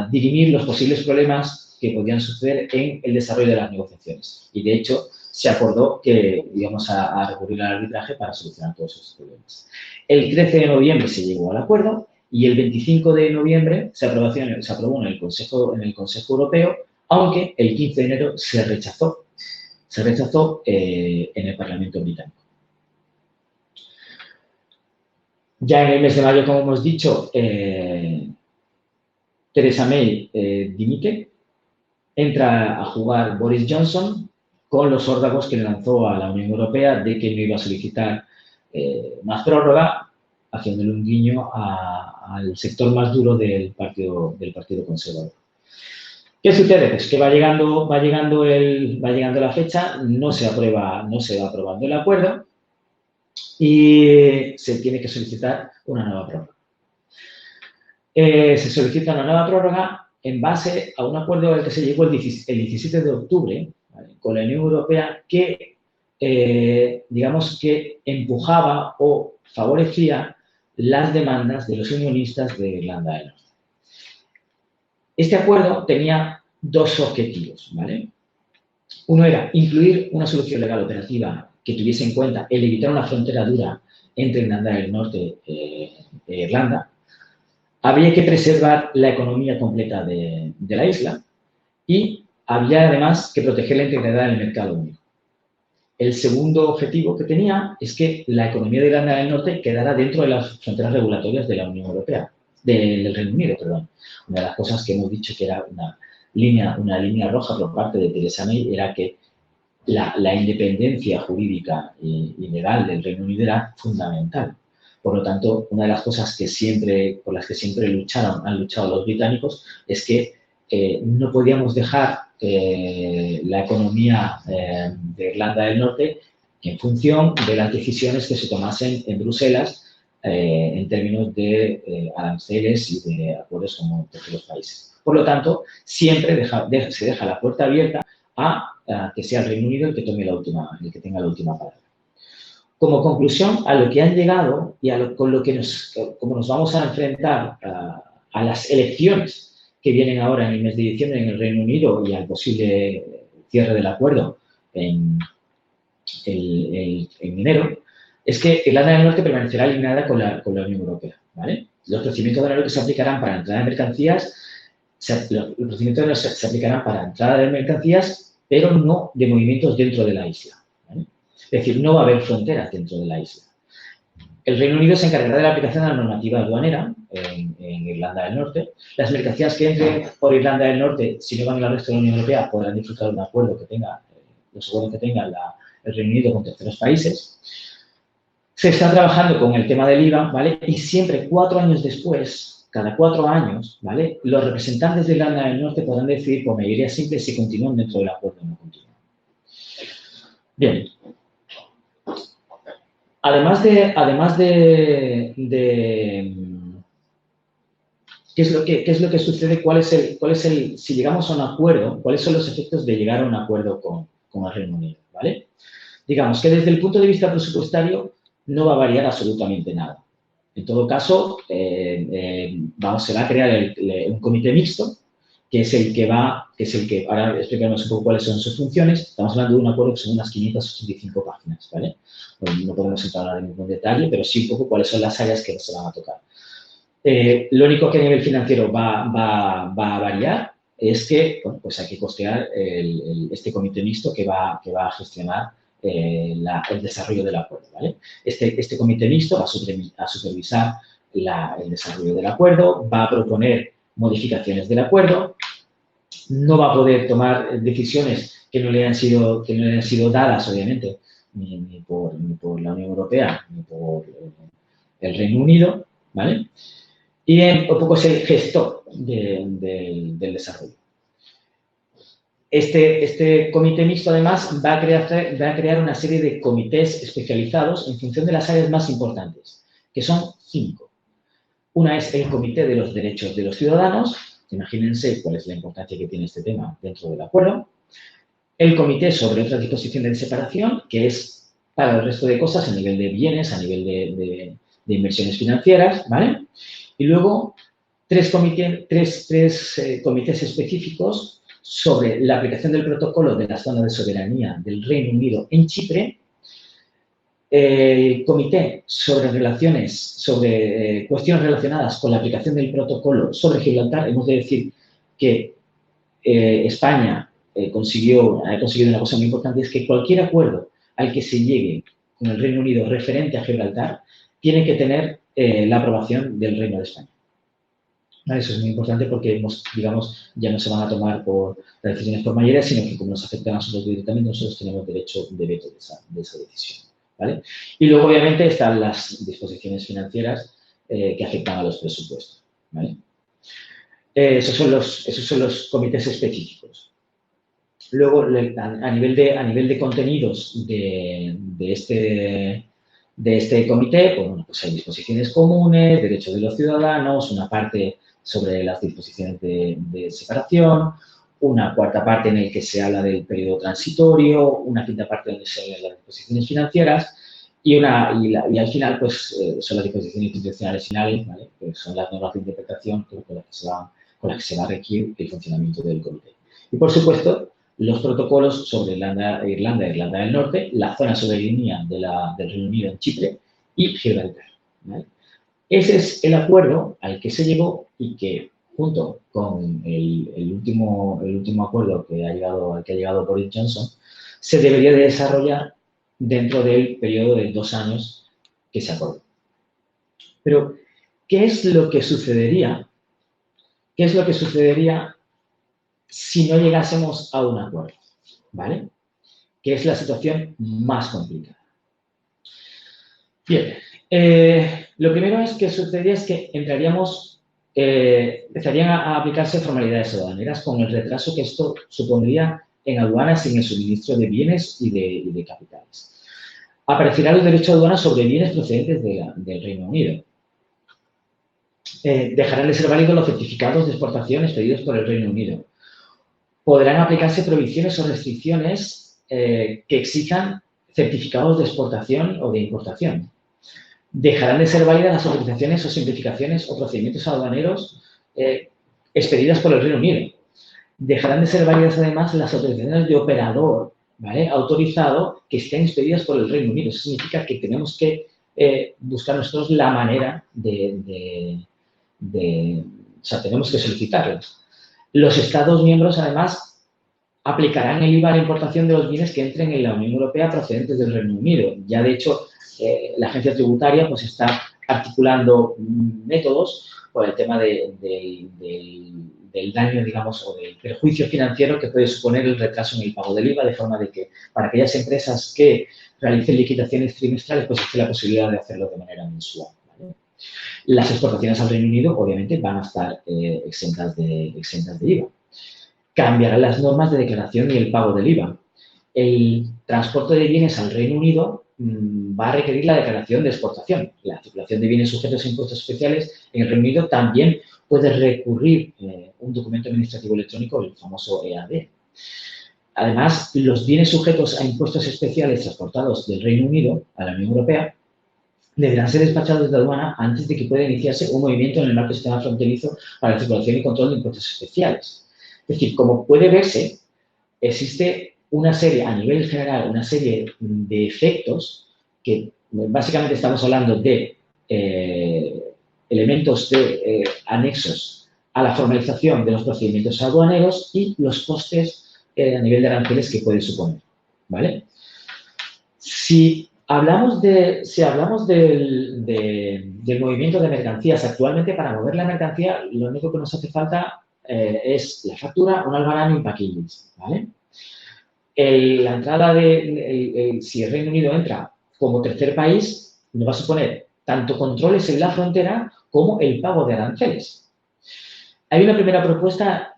dirimir los posibles problemas que podían suceder en el desarrollo de las negociaciones. Y, de hecho, se acordó que íbamos a recurrir al arbitraje para solucionar todos esos problemas. El 13 de noviembre se llegó al acuerdo y el 25 de noviembre se aprobó en el Consejo Europeo, aunque el 15 de enero se rechazó en el Parlamento británico. Ya en el mes de mayo, como hemos dicho, Theresa May dimite, entra a jugar Boris Johnson con los órdagos que le lanzó a la Unión Europea de que no iba a solicitar más prórroga, haciéndole un guiño al sector más duro del Partido Conservador. ¿Qué sucede? Pues que va llegando la fecha, no se va aprobando el acuerdo y se tiene que solicitar una nueva prórroga. Se solicita una nueva prórroga en base a un acuerdo al que se llegó el 17 de octubre, ¿vale?, con la Unión Europea, que, digamos que empujaba o favorecía las demandas de los unionistas de Irlanda del Norte. Este acuerdo tenía dos objetivos, ¿vale? Uno era incluir una solución legal operativa que tuviese en cuenta el evitar una frontera dura entre Irlanda del Norte e Irlanda. Habría que preservar la economía completa de la isla y había además que proteger la integridad del mercado único. El segundo objetivo que tenía es que la economía de Irlanda del Norte quedara dentro de las fronteras regulatorias de la Unión Europea, del Reino Unido, perdón. Una de las cosas que hemos dicho que era una línea roja por parte de Theresa May era que la independencia jurídica y legal del Reino Unido era fundamental. Por lo tanto, una de las cosas por las que siempre han luchado los británicos es que no podíamos dejar la economía de Irlanda del Norte en función de las decisiones que se tomasen en Bruselas en términos de aranceles y de acuerdos con terceros países. Por lo tanto, siempre se deja la puerta abierta a que sea el Reino Unido el que tenga la última palabra. Como conclusión, a lo que han llegado y como nos vamos a enfrentar a las elecciones que vienen ahora en el mes de diciembre en el Reino Unido y al posible cierre del acuerdo en enero, es que Irlanda del Norte permanecerá alineada con la Unión Europea, ¿vale? Los procedimientos de la ley que se aplicarán para entrada de mercancías, pero no de movimientos dentro de la isla, ¿vale? Es decir, no va a haber fronteras dentro de la isla. El Reino Unido se encargará de la aplicación de la normativa aduanera en Irlanda del Norte. Las mercancías que entren por Irlanda del Norte, si no van al resto de la Unión Europea, podrán disfrutar de un acuerdo que tenga, los acuerdos que tenga el Reino Unido con terceros países. Se está trabajando con el tema del IVA, ¿vale? Y siempre 4 años después, cada 4 años, ¿vale?, los representantes de Irlanda del Norte podrán decidir por mayoría simple si continúan dentro del acuerdo o no continúan. Bien. Además de ¿qué es lo que sucede? Si llegamos a un acuerdo, cuáles son los efectos de llegar a un acuerdo con el Reino Unido? ¿vale? Digamos que desde el punto de vista presupuestario no va a variar absolutamente nada. En todo caso, se va a crear un comité mixto, que es el que ahora explicaremos un poco cuáles son sus funciones. Estamos hablando de un acuerdo que son unas 585 páginas, ¿vale? Pues no podemos entrar ahora en ningún detalle, pero sí un poco cuáles son las áreas que se van a tocar. Lo único que a nivel financiero va a variar es que, bueno, pues hay que costear este comité mixto que va a gestionar el desarrollo del acuerdo, ¿vale? Este comité mixto va a supervisar el desarrollo del acuerdo, va a proponer modificaciones del acuerdo, no va a poder tomar decisiones que no le han sido dadas, obviamente, ni por la Unión Europea ni por el Reino Unido, ¿vale? Y un poco es el gestor del desarrollo. Este comité mixto, además, va a crear una serie de comités especializados en función de las áreas más importantes, que son 5. Una es el Comité de los Derechos de los Ciudadanos. Imagínense cuál es la importancia que tiene este tema dentro del acuerdo. El Comité sobre otras disposiciones de separación, que es para el resto de cosas a nivel de bienes, a nivel de inversiones financieras, ¿vale? Y luego, tres comités específicos sobre la aplicación del protocolo de la zona de soberanía del Reino Unido en Chipre, comité sobre cuestiones relacionadas con la aplicación del protocolo sobre Gibraltar. Hemos de decir que España ha conseguido una cosa muy importante, es que cualquier acuerdo al que se llegue con el Reino Unido referente a Gibraltar tiene que tener la aprobación del Reino de España. ¿Vale? Eso es muy importante porque, digamos, ya no se van a tomar las decisiones por mayoría, sino que como nos afectan a nosotros directamente, nosotros tenemos derecho de veto de esa decisión. ¿Vale? Y luego, obviamente, están las disposiciones financieras que afectan a los presupuestos. ¿Vale? Esos son los comités específicos. Luego, a nivel de contenidos de este comité, pues hay disposiciones comunes, derechos de los ciudadanos, una parte sobre las disposiciones de separación, una cuarta parte en la que se habla del periodo transitorio, una quinta parte donde se habla de las disposiciones financieras y al final, pues, son las disposiciones institucionales finales, ¿vale? Que son las normas de interpretación con las que se va a regir el funcionamiento del comité. Y, por supuesto, los protocolos sobre Irlanda e Irlanda del Norte, la zona soberanía del Reino Unido en Chipre y Gibraltar, ¿vale? Ese es el acuerdo al que se llegó y que, junto con el último acuerdo al que ha llegado Boris Johnson, se debería de desarrollar dentro del periodo de 2 años que se acordó. Pero, ¿qué es lo que sucedería? ¿Qué es lo que sucedería si no llegásemos a un acuerdo? ¿Vale? Que es la situación más complicada. Bien, lo primero que sucedería es que empezarían a aplicarse formalidades aduaneras con el retraso que esto supondría en aduanas y en el suministro de bienes y de capitales. Aparecerán los derechos de aduana sobre bienes procedentes del Reino Unido. Dejarán de ser válidos los certificados de exportación expedidos por el Reino Unido. Podrán aplicarse prohibiciones o restricciones que exijan certificados de exportación o de importación. Dejarán de ser válidas las autorizaciones o simplificaciones o procedimientos aduaneros expedidas por el Reino Unido. Dejarán de ser válidas, además, las autorizaciones de operador, ¿vale?, autorizado que estén expedidas por el Reino Unido. Eso significa que tenemos que buscar nosotros la manera o sea, tenemos que solicitarlas. Los Estados miembros, además, aplicarán el IVA a la importación de los bienes que entren en la Unión Europea procedentes del Reino Unido. Ya, de hecho, la agencia tributaria pues está articulando métodos por el tema del daño, digamos, o del perjuicio financiero que puede suponer el retraso en el pago del IVA, de forma de que para aquellas empresas que realicen liquidaciones trimestrales, pues existe la posibilidad de hacerlo de manera mensual, ¿vale? Las exportaciones al Reino Unido, obviamente, van a estar exentas de IVA. Cambiarán las normas de declaración y el pago del IVA. El transporte de bienes al Reino Unido va a requerir la declaración de exportación. La circulación de bienes sujetos a impuestos especiales en el Reino Unido también puede recurrir un documento administrativo electrónico, el famoso EAD. además, los bienes sujetos a impuestos especiales transportados del Reino Unido a la Unión Europea deberán ser despachados de aduana antes de que pueda iniciarse un movimiento en el marco del sistema fronterizo para la circulación y control de impuestos especiales. Es decir, como puede verse, existe una serie, a nivel general, una serie de efectos que básicamente estamos hablando de elementos de anexos a la formalización de los procedimientos aduaneros y los costes a nivel de aranceles que puede suponer, ¿vale? Si hablamos del movimiento de mercancías, actualmente para mover la mercancía lo único que nos hace falta es la factura, un albarán y un packaging, ¿vale? La entrada si el Reino Unido entra como tercer país, nos va a suponer tanto controles en la frontera como el pago de aranceles. Hay una primera propuesta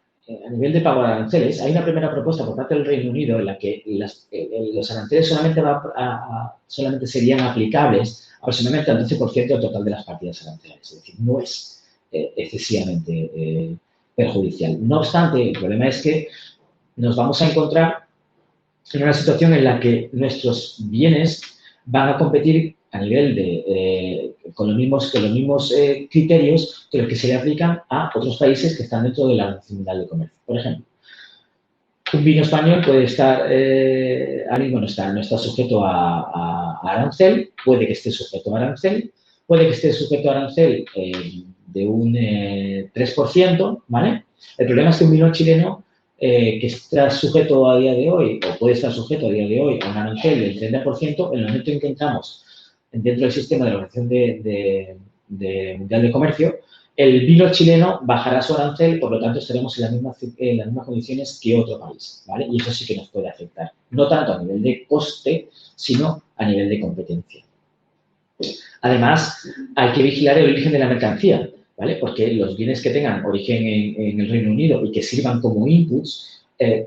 a nivel de pago de aranceles, hay una primera propuesta por parte del Reino Unido en la que los aranceles solamente serían aplicables aproximadamente al 12% del total de las partidas arancelarias. Es decir, no es excesivamente perjudicial. No obstante, el problema es que nos vamos a encontrar en una situación en la que nuestros bienes van a competir a nivel con los mismos criterios que los que se le aplican a otros países que están dentro de la Organización Mundial de Comercio. Por ejemplo, un vino español puede estar, ahora mismo no está sujeto a arancel, puede que esté sujeto a arancel, puede que esté sujeto a arancel de un 3%, ¿vale? El problema es que un vino chileno que está sujeto a día de hoy, o puede estar sujeto a día de hoy a un arancel del 30%, en el momento en que entramos dentro del sistema de la Organización Mundial de Comercio, el vino chileno bajará su arancel, por lo tanto estaremos en las mismas condiciones que otro país, ¿vale? Y eso sí que nos puede afectar, no tanto a nivel de coste, sino a nivel de competencia. Además, hay que vigilar el origen de la mercancía, ¿vale? Porque los bienes que tengan origen en el Reino Unido y que sirvan como inputs,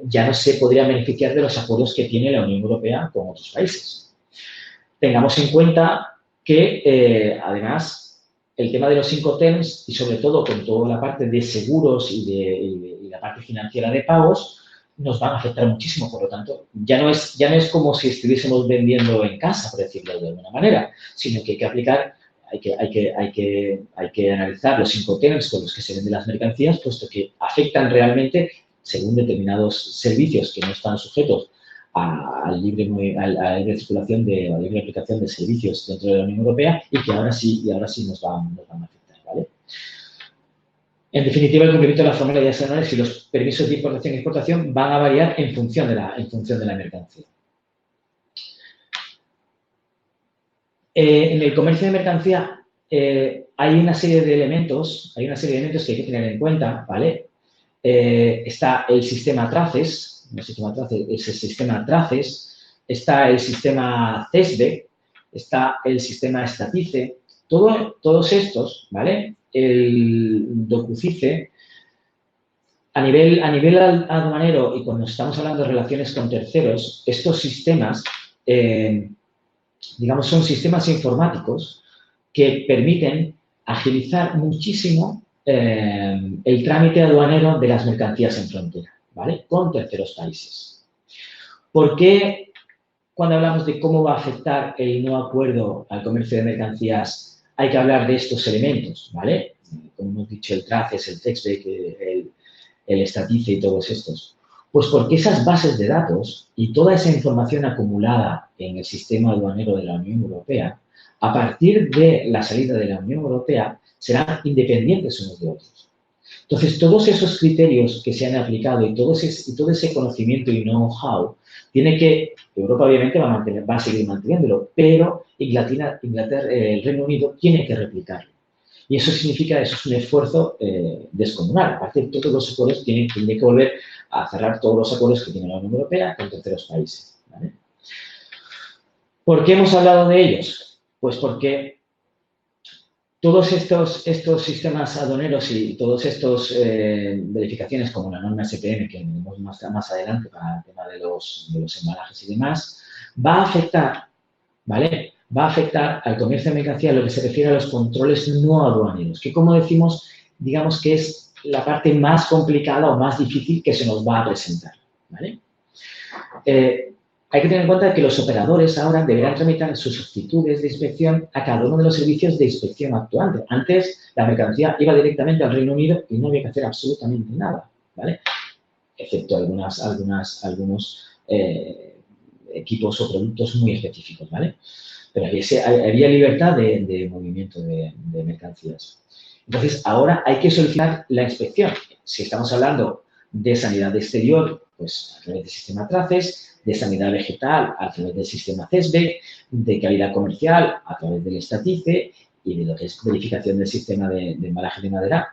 ya no se podrían beneficiar de los acuerdos que tiene la Unión Europea con otros países. Tengamos en cuenta que, además, el tema de los Incoterms y, sobre todo, con toda la parte de seguros y la parte financiera de pagos, nos van a afectar muchísimo. Por lo tanto, ya no es como si estuviésemos vendiendo en casa, por decirlo de alguna manera, sino que hay que aplicar, hay que analizar los Incoterms con los que se venden las mercancías, puesto que afectan realmente, según determinados servicios que no están sujetos a la libre circulación a la libre aplicación de servicios dentro de la Unión Europea y que ahora sí nos van a afectar, ¿vale? En definitiva, el cumplimiento de las formalidades anuales y los permisos de importación y exportación van a variar en función de la mercancía. En el comercio de mercancía hay una serie de elementos que hay que tener en cuenta, ¿vale? Está el sistema TRACES, es el sistema TRACES, está el sistema CESBE, está el sistema STATICE, todos estos, ¿vale? El DOCUCICE, a nivel aduanero y cuando estamos hablando de relaciones con terceros, estos sistemas, digamos, son sistemas informáticos que permiten agilizar muchísimo el trámite aduanero de las mercancías en frontera, ¿vale? Con terceros países. ¿Por qué cuando hablamos de cómo va a afectar el no acuerdo al comercio de mercancías hay que hablar de estos elementos, ¿vale? Como hemos dicho, el TRACES, el CESBE, el STATICE y todos estos. Pues porque esas bases de datos y toda esa información acumulada en el sistema aduanero de la Unión Europea, a partir de la salida de la Unión Europea, serán independientes unos de otros. Entonces, todos esos criterios que se han aplicado y todo ese conocimiento y know-how, Europa obviamente va a seguir manteniéndolo, pero Inglaterra, el Reino Unido, tiene que replicarlo. Y eso es un esfuerzo descomunal. Aparte de todos los acuerdos, tiene que volver a cerrar todos los acuerdos que tiene la Unión Europea con terceros países, ¿vale? ¿Por qué hemos hablado de ellos? Pues porque todos estos sistemas aduaneros y todas estas verificaciones como la norma SPM, que veremos más adelante para el tema de los embalajes y demás, va a afectar, ¿vale? Va a afectar al comercio de mercancía lo que se refiere a los controles no aduaneros, que como decimos, digamos que es la parte más complicada o más difícil que se nos va a presentar, ¿vale? Hay que tener en cuenta que los operadores ahora deberán tramitar sus solicitudes de inspección a cada uno de los servicios de inspección actuantes. Antes, la mercancía iba directamente al Reino Unido y no había que hacer absolutamente nada, ¿vale? Excepto algunos equipos o productos muy específicos, ¿vale? Pero había libertad de movimiento de mercancías. Entonces, ahora hay que solicitar la inspección. Si estamos hablando de sanidad exterior, pues a través del sistema TRACES, de sanidad vegetal a través del sistema CESBE, de calidad comercial a través del Statice y de lo que es verificación del sistema de embalaje de madera,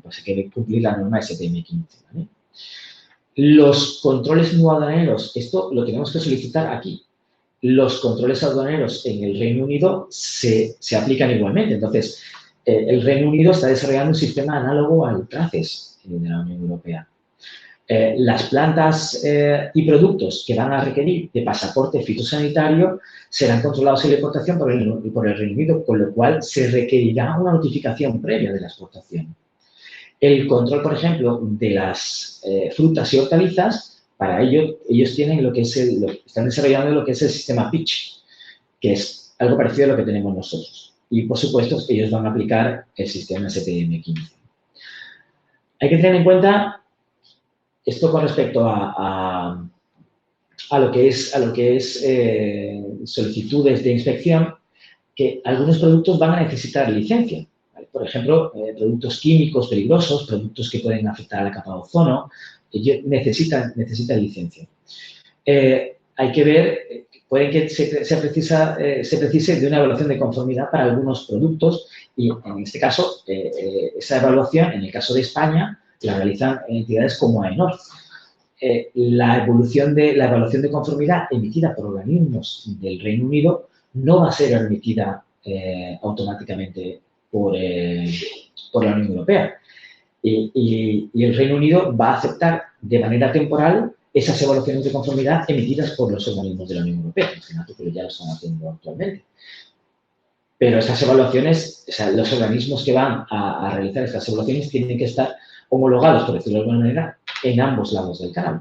pues hay que cumplir la norma STM15, ¿vale? Los controles no aduaneros, esto lo tenemos que solicitar aquí. Los controles aduaneros en el Reino Unido se aplican igualmente. Entonces, el Reino Unido está desarrollando un sistema análogo al TRACES de la Unión Europea. Las plantas y productos que van a requerir de pasaporte fitosanitario serán controlados en la exportación por el Reino Unido, con lo cual se requerirá una notificación previa de la exportación. El control, por ejemplo, de las frutas y hortalizas, para ello ellos tienen están desarrollando lo que es el sistema PICH, que es algo parecido a lo que tenemos nosotros. Y, por supuesto, ellos van a aplicar el sistema STM15. Hay que tener en cuenta esto con respecto a lo que es solicitudes de inspección, que algunos productos van a necesitar licencia. ¿Vale? Por ejemplo, productos químicos peligrosos, productos que pueden afectar a la capa de ozono, necesitan licencia. Hay que ver, puede que se precise de una evaluación de conformidad para algunos productos y, en este caso, esa evaluación, en el caso de España, la realizan entidades como AENOR. La evaluación de conformidad emitida por organismos del Reino Unido no va a ser emitida automáticamente por la Unión Europea. Y el Reino Unido va a aceptar de manera temporal esas evaluaciones de conformidad emitidas por los organismos de la Unión Europea. Imagínate que ya lo están haciendo actualmente. Pero estas evaluaciones, o sea, los organismos que van a realizar estas evaluaciones tienen que estar homologados, por decirlo de alguna manera, en ambos lados del canal.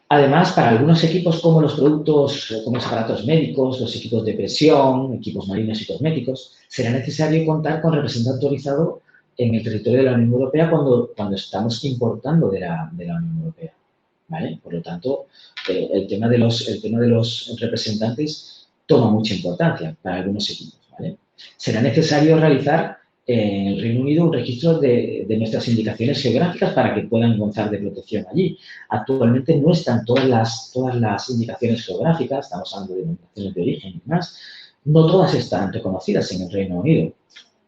Además, para algunos equipos como los productos, como los aparatos médicos, los equipos de presión, equipos marinos y cosméticos, será necesario contar con representante autorizado en el territorio de la Unión Europea cuando estamos importando de la Unión Europea, ¿vale? Por lo tanto, el tema de los representantes toma mucha importancia para algunos equipos, ¿vale? Será necesario realizar en el Reino Unido un registro de nuestras indicaciones geográficas para que puedan gozar de protección allí. Actualmente no están todas las indicaciones geográficas, estamos hablando de denominaciones de origen y demás, no todas están reconocidas en el Reino Unido.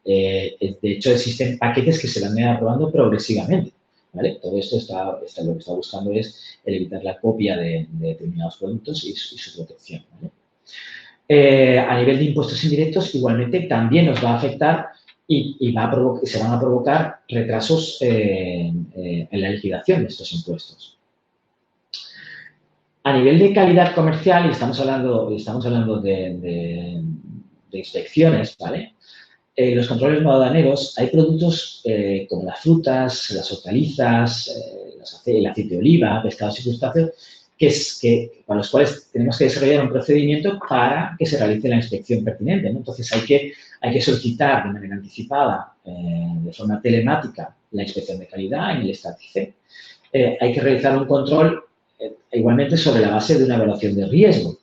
De hecho, existen paquetes que se van a ir aprobando progresivamente, ¿vale? Todo esto lo que está buscando es evitar la copia de determinados productos y su protección, ¿vale? A nivel de impuestos indirectos, igualmente, también nos va a afectar y se van a provocar retrasos en la liquidación de estos impuestos. A nivel de calidad comercial, y estamos hablando de inspecciones, ¿vale? Los controles no aduaneros, hay productos como las frutas, las hortalizas, el aceite de oliva, pescados y crustáceos, para los cuales tenemos que desarrollar un procedimiento para que se realice la inspección pertinente, ¿no? Entonces, hay que solicitar de manera anticipada, de forma telemática, la inspección de calidad en el Statice. Hay que realizar un control igualmente sobre la base de una evaluación de riesgo.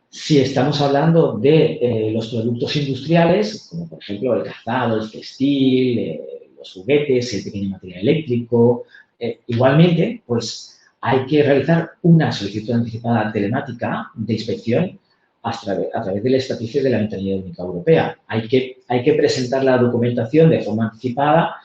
Si estamos hablando de los productos industriales, como por ejemplo el calzado, el textil, los juguetes, el pequeño material eléctrico, igualmente, pues hay que realizar una solicitud anticipada telemática de inspección a través del Statice de la Ventanilla Única Europea. Hay que presentar la documentación de forma anticipada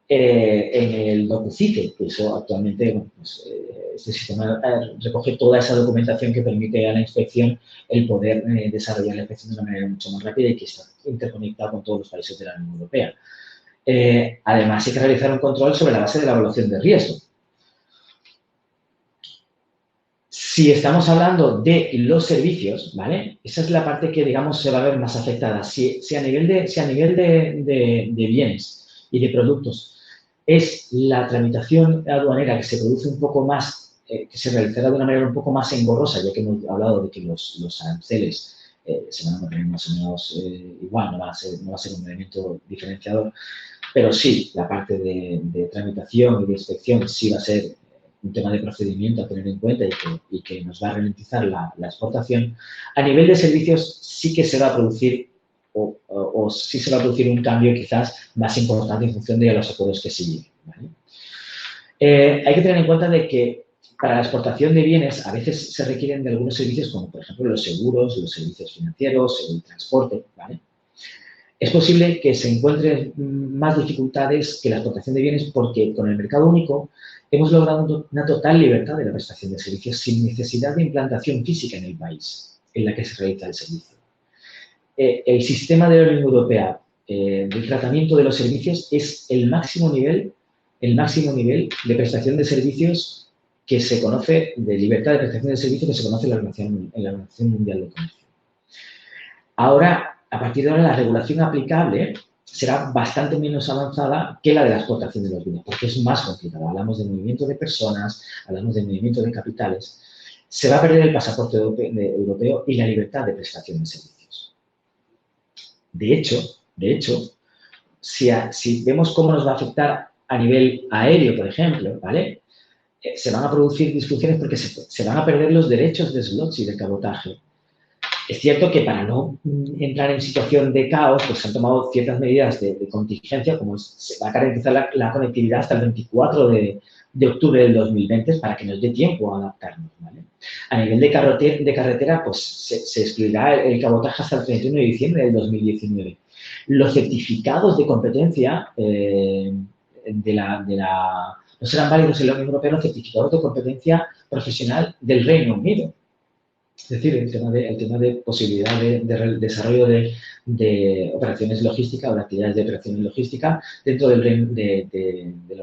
en el DocuCite, que eso actualmente, bueno, pues, este sistema recoge toda esa documentación que permite a la inspección el poder desarrollar la inspección de una manera mucho más rápida y que está interconectada con todos los países de la Unión Europea. Además, hay que realizar un control sobre la base de la evaluación de riesgo. Si estamos hablando de los servicios, ¿vale? Esa es la parte que, digamos, se va a ver más afectada. Si a nivel de bienes y de productos es la tramitación aduanera que se produce un poco más, que se realizará de una manera un poco más engorrosa, ya que hemos hablado de que los aranceles se van a mantener más o menos igual, no va a ser un elemento diferenciador, pero sí, la parte de tramitación y de inspección sí va a ser un tema de procedimiento a tener en cuenta y que nos va a ralentizar la exportación. A nivel de servicios sí que se va a producir o sí se va a producir un cambio quizás más importante en función de los acuerdos que se lleguen, ¿vale? Hay que tener en cuenta de que para la exportación de bienes a veces se requieren de algunos servicios como, por ejemplo, los seguros, los servicios financieros, el transporte, ¿vale? Es posible que se encuentren más dificultades que la exportación de bienes porque con el mercado único hemos logrado una total libertad de la prestación de servicios sin necesidad de implantación física en el país en la que se realiza el servicio. El sistema de la Unión Europea de tratamiento de los servicios es el máximo nivel de prestación de servicios que se conoce, de libertad de prestación de servicios que se conoce en la Organización Mundial de Comercio. Ahora, a partir de ahora, la regulación aplicable será bastante menos avanzada que la de la exportación de los bienes, porque es más complicada. Hablamos de movimiento de personas, hablamos de movimiento de capitales. Se va a perder el pasaporte europeo y la libertad de prestación de servicios. De hecho, si vemos cómo nos va a afectar a nivel aéreo, por ejemplo, ¿vale? Se van a producir disfunciones porque se van a perder los derechos de slots y de cabotaje. Es cierto que para no entrar en situación de caos, pues se han tomado ciertas medidas de contingencia, como se va a garantizar la conectividad hasta el 24 de octubre del 2020 para que nos dé tiempo a adaptarnos, ¿vale? A nivel de carretera, pues se excluirá el cabotaje hasta el 31 de diciembre del 2019. Los certificados de competencia no serán válidos en la Unión Europea los certificados de competencia profesional del Reino Unido. Es decir, el tema de posibilidad de desarrollo de operaciones logísticas o de actividades de operaciones logísticas dentro de la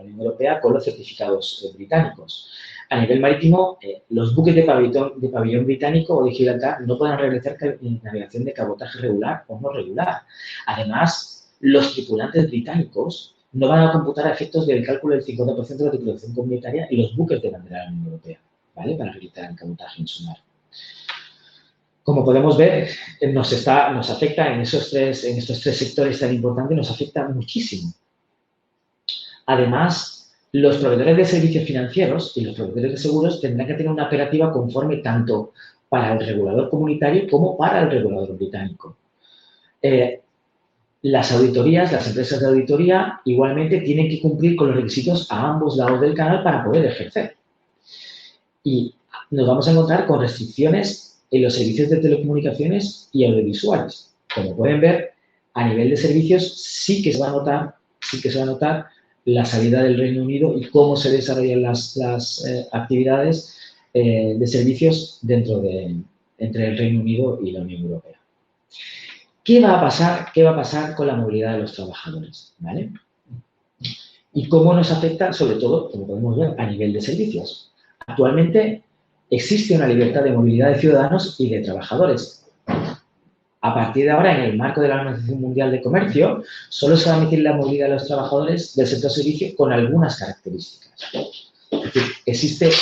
Unión Europea con los certificados británicos. A nivel marítimo, los buques de pabellón británico o de Gibraltar no podrán realizar navegación de cabotaje regular o no regular. Además, los tripulantes británicos no van a computar a efectos del cálculo del 50% de la tripulación comunitaria y los buques de bandera de la Unión Europea, ¿vale? Para realizar el cabotaje en su mar. Como podemos ver, nos afecta en estos tres sectores tan importantes, nos afecta muchísimo. Además, los proveedores de servicios financieros y los proveedores de seguros tendrán que tener una operativa conforme tanto para el regulador comunitario como para el regulador británico. Las auditorías, las empresas de auditoría, igualmente tienen que cumplir con los requisitos a ambos lados del canal para poder ejercer. Y nos vamos a encontrar con restricciones en los servicios de telecomunicaciones y audiovisuales. Como pueden ver, a nivel de servicios sí que se va a notar la salida del Reino Unido y cómo se desarrollan las actividades de servicios entre el Reino Unido y la Unión Europea. ¿Qué va a pasar con la movilidad de los trabajadores? ¿Vale? Y cómo nos afecta, sobre todo, como podemos ver, a nivel de servicios. Actualmente existe una libertad de movilidad de ciudadanos y de trabajadores. A partir de ahora, en el marco de la Organización Mundial de Comercio, solo se va a admitir la movilidad de los trabajadores del sector servicio con algunas características. Es decir,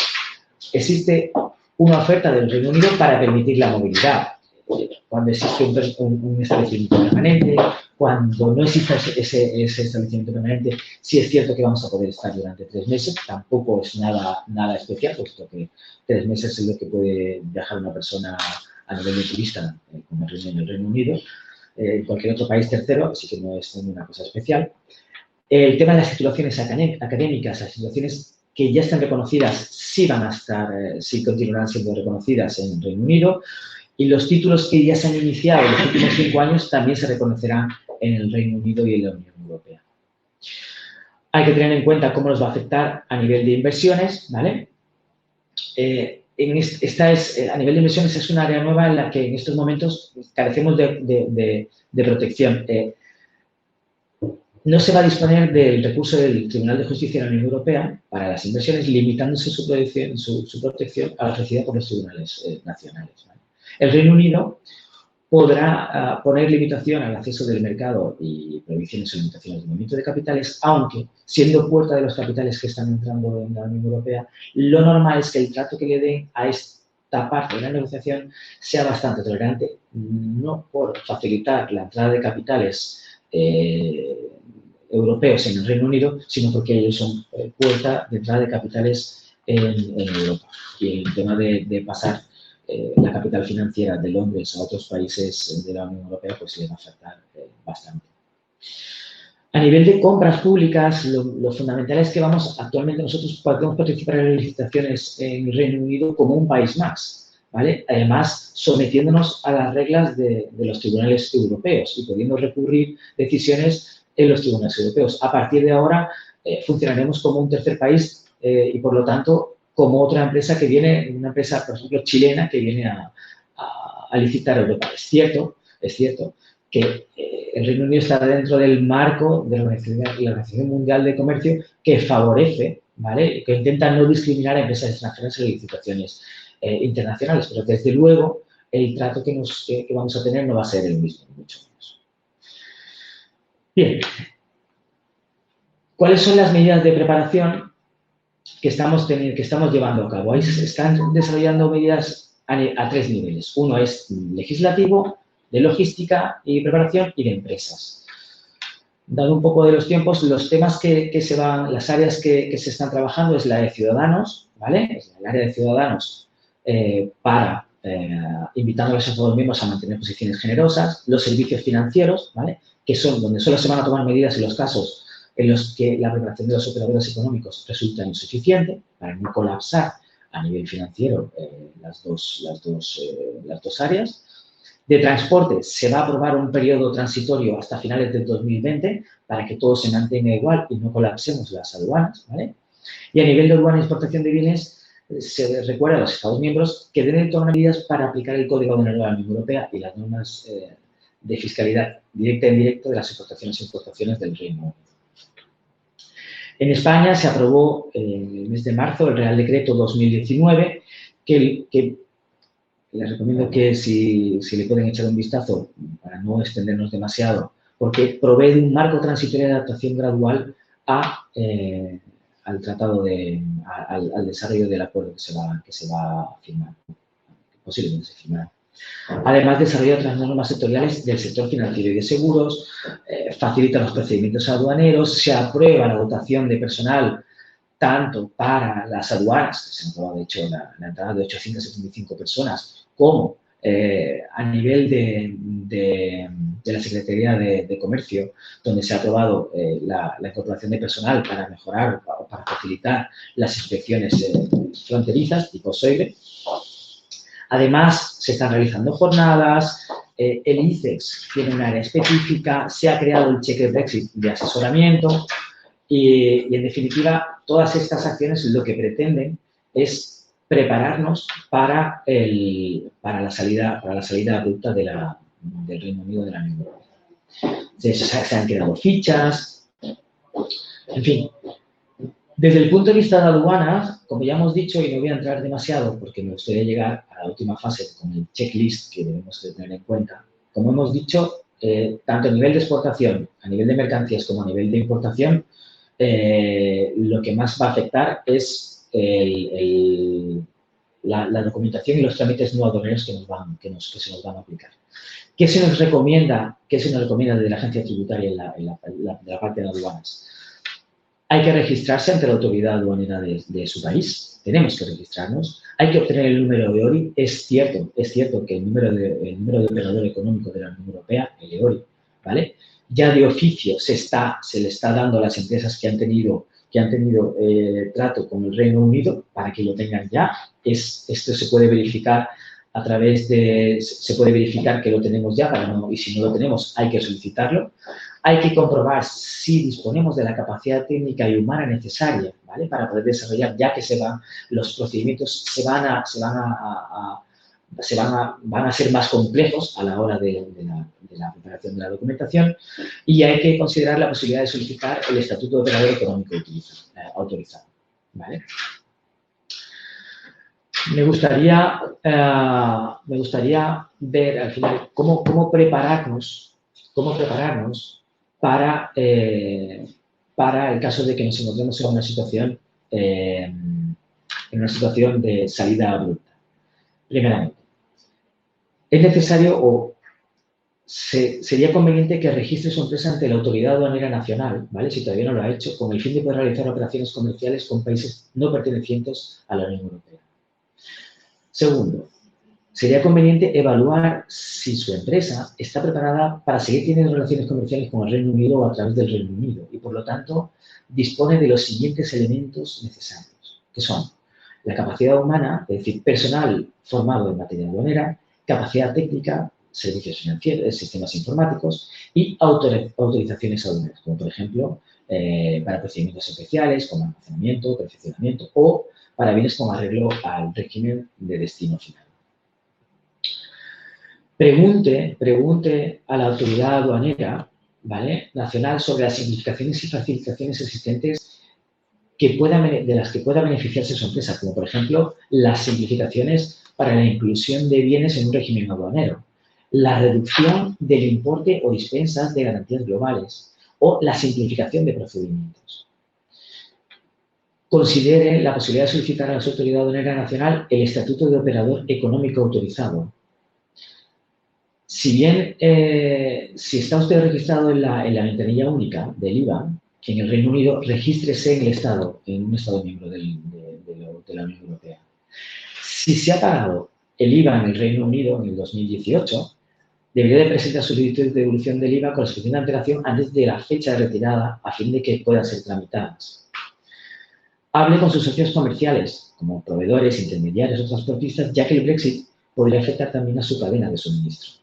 existe una oferta del Reino Unido para permitir la movilidad. Cuando existe un establecimiento permanente, cuando no existe ese establecimiento permanente, sí es cierto que vamos a poder estar durante 3 meses, tampoco es nada especial, puesto que 3 meses es lo que puede viajar una persona a nivel de turista como en el Reino Unido, en cualquier otro país tercero, así que no es ninguna cosa especial. El tema de las titulaciones académicas, las titulaciones que ya están reconocidas, sí continuarán siendo reconocidas en el Reino Unido. Y los títulos que ya se han iniciado en los últimos 5 años también se reconocerán en el Reino Unido y en la Unión Europea. Hay que tener en cuenta cómo nos va a afectar a nivel de inversiones, ¿vale? A nivel de inversiones es un área nueva en la que en estos momentos carecemos de protección. No se va a disponer del recurso del Tribunal de Justicia de la Unión Europea para las inversiones, limitándose su protección a la ofrecida por los tribunales nacionales, ¿vale? El Reino Unido podrá poner limitación al acceso del mercado y prohibiciones o limitaciones de movimiento de capitales, aunque, siendo puerta de los capitales que están entrando en la Unión Europea, lo normal es que el trato que le den a esta parte de la negociación sea bastante tolerante, no por facilitar la entrada de capitales europeos en el Reino Unido, sino porque ellos son puerta de entrada de capitales en Europa. Y el tema de pasar la capital financiera de Londres a otros países de la Unión Europea, pues le va a afectar bastante. A nivel de compras públicas, lo fundamental es que actualmente nosotros podemos participar en las licitaciones en el Reino Unido como un país más, ¿vale? Además, sometiéndonos a las reglas de los tribunales europeos y pudiendo recurrir decisiones en los tribunales europeos. A partir de ahora, funcionaremos como un tercer país y, por lo tanto, como otra empresa que viene, una empresa, por ejemplo, chilena, que viene a licitar a Europa. Es cierto que el Reino Unido está dentro del marco de la Organización Mundial de Comercio que favorece, ¿vale? Que intenta no discriminar a empresas extranjeras en licitaciones internacionales, pero desde luego el trato que vamos a tener no va a ser el mismo, mucho menos. Bien, ¿cuáles son las medidas de preparación que estamos llevando a cabo? Ahí se están desarrollando medidas a 3 niveles. Uno es legislativo, de logística y preparación y de empresas. Dado un poco de los tiempos, los temas las áreas que se están trabajando es la de ciudadanos, ¿vale? Es el área de ciudadanos invitando a los Estados miembros a mantener posiciones generosas, los servicios financieros, ¿vale? Que son donde solo se van a tomar medidas en los casos en los que la preparación de los operadores económicos resulta insuficiente para no colapsar a nivel financiero las dos áreas. De transporte, se va a aprobar un periodo transitorio hasta finales del 2020 para que todo se mantenga igual y no colapsemos las aduanas, ¿vale? Y a nivel de aduana e importación de bienes, se recuerda a los Estados miembros que deben tomar medidas para aplicar el Código Aduanero de la Unión Europea y las normas de fiscalidad directa e indirecta de las exportaciones e importaciones del Reino Unido. En España se aprobó en el mes de marzo el Real Decreto 2019 que les recomiendo que si le pueden echar un vistazo para no extendernos demasiado, porque provee de un marco transitorio de adaptación gradual al tratado al desarrollo del acuerdo que se va a firmar, posiblemente se firmará. Además, desarrolla otras normas sectoriales del sector financiero y de seguros, facilita los procedimientos aduaneros, se aprueba la dotación de personal tanto para las aduanas, que se ha aprobado, de hecho, la entrada de 875 personas, como a nivel de la Secretaría de Comercio, donde se ha aprobado la incorporación de personal para mejorar o para facilitar las inspecciones fronterizas, tipo SOIBE. Además, se están realizando jornadas, el ICEX tiene un área específica, se ha creado el cheque Brexit de asesoramiento y, en definitiva, todas estas acciones lo que pretenden es prepararnos para la salida abrupta del Reino Unido de la Unión Europea. Se han creado fichas, en fin. Desde el punto de vista de aduanas, como ya hemos dicho, y no voy a entrar demasiado porque me gustaría llegar a la última fase con el checklist que debemos de tener en cuenta. Como hemos dicho, tanto a nivel de exportación, a nivel de mercancías como a nivel de importación, lo que más va a afectar es la documentación y los trámites no aduaneros que se nos van a aplicar. ¿Qué se nos recomienda desde la agencia tributaria de la parte de aduanas? Hay que registrarse ante la autoridad aduanera de su país. Tenemos que registrarnos. Hay que obtener el número de EORI. Es cierto que el número de operador económico de la Unión Europea, el EORI, ¿vale? Ya de oficio se le está dando a las empresas que han tenido trato con el Reino Unido para que lo tengan ya. Esto se puede verificar se puede verificar que lo tenemos ya, y si no lo tenemos hay que solicitarlo. Hay que comprobar si disponemos de la capacidad técnica y humana necesaria, ¿vale? Para poder desarrollar, ya que los procedimientos van a ser más complejos a la hora de la preparación de la documentación, y hay que considerar la posibilidad de solicitar el estatuto de operador económico autorizado, ¿vale? me gustaría ver al final cómo prepararnos para el caso de que nos encontremos en una situación de salida abrupta. Primeramente, es necesario o sería conveniente que registre su empresa ante la Autoridad Aduanera Nacional, ¿vale? Si todavía no lo ha hecho, con el fin de poder realizar operaciones comerciales con países no pertenecientes a la Unión Europea. Segundo, sería conveniente evaluar si su empresa está preparada para seguir teniendo relaciones comerciales con el Reino Unido o a través del Reino Unido y, por lo tanto, dispone de los siguientes elementos necesarios, que son la capacidad humana, es decir, personal formado en materia aduanera, capacidad técnica, servicios financieros, sistemas informáticos y autorizaciones aduaneras, como por ejemplo para procedimientos especiales, como almacenamiento, perfeccionamiento o para bienes con arreglo al régimen de destino final. Pregunte a la autoridad aduanera, ¿vale?, nacional sobre las simplificaciones y facilitaciones existentes de las que pueda beneficiarse su empresa, como por ejemplo las simplificaciones para la inclusión de bienes en un régimen aduanero, la reducción del importe o dispensas de garantías globales o la simplificación de procedimientos. Considere la posibilidad de solicitar a la Autoridad Aduanera Nacional el estatuto de operador económico autorizado. Si bien, si está usted registrado en la ventanilla única del IVA, en el Reino Unido, regístrese en un Estado miembro de la Unión Europea. Si se ha pagado el IVA en el Reino Unido en el 2018, debería de presentar solicitud de devolución del IVA con la suficiente antelación antes de la fecha de retirada a fin de que puedan ser tramitadas. Hable con sus socios comerciales, como proveedores, intermediarios o transportistas, ya que el Brexit podría afectar también a su cadena de suministro.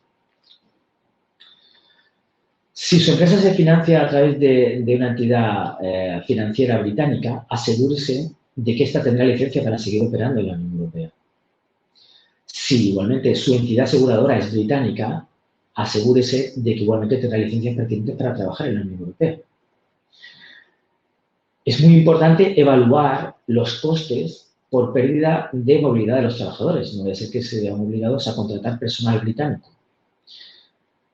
Si su empresa se financia a través de una entidad financiera británica, asegúrese de que ésta tendrá licencia para seguir operando en la Unión Europea. Si igualmente su entidad aseguradora es británica, asegúrese de que igualmente tendrá licencia pertinente para trabajar en la Unión Europea. Es muy importante evaluar los costes por pérdida de movilidad de los trabajadores. No debe ser que se vean obligados a contratar personal británico.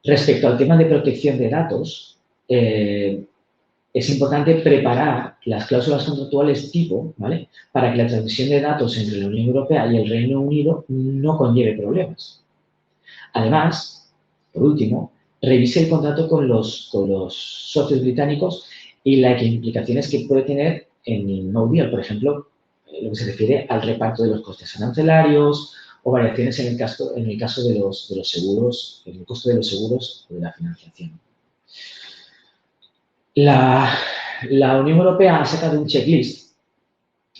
Respecto al tema de protección de datos, es importante preparar las cláusulas contractuales tipo, ¿vale?, para que la transmisión de datos entre la Unión Europea y el Reino Unido no conlleve problemas. Además, por último, revise el contrato con los socios británicos y las implicaciones que puede tener en el no deal, por ejemplo, lo que se refiere al reparto de los costes arancelarios o variaciones en el caso de los seguros, en el costo de los seguros o de la financiación. La Unión Europea ha sacado un checklist,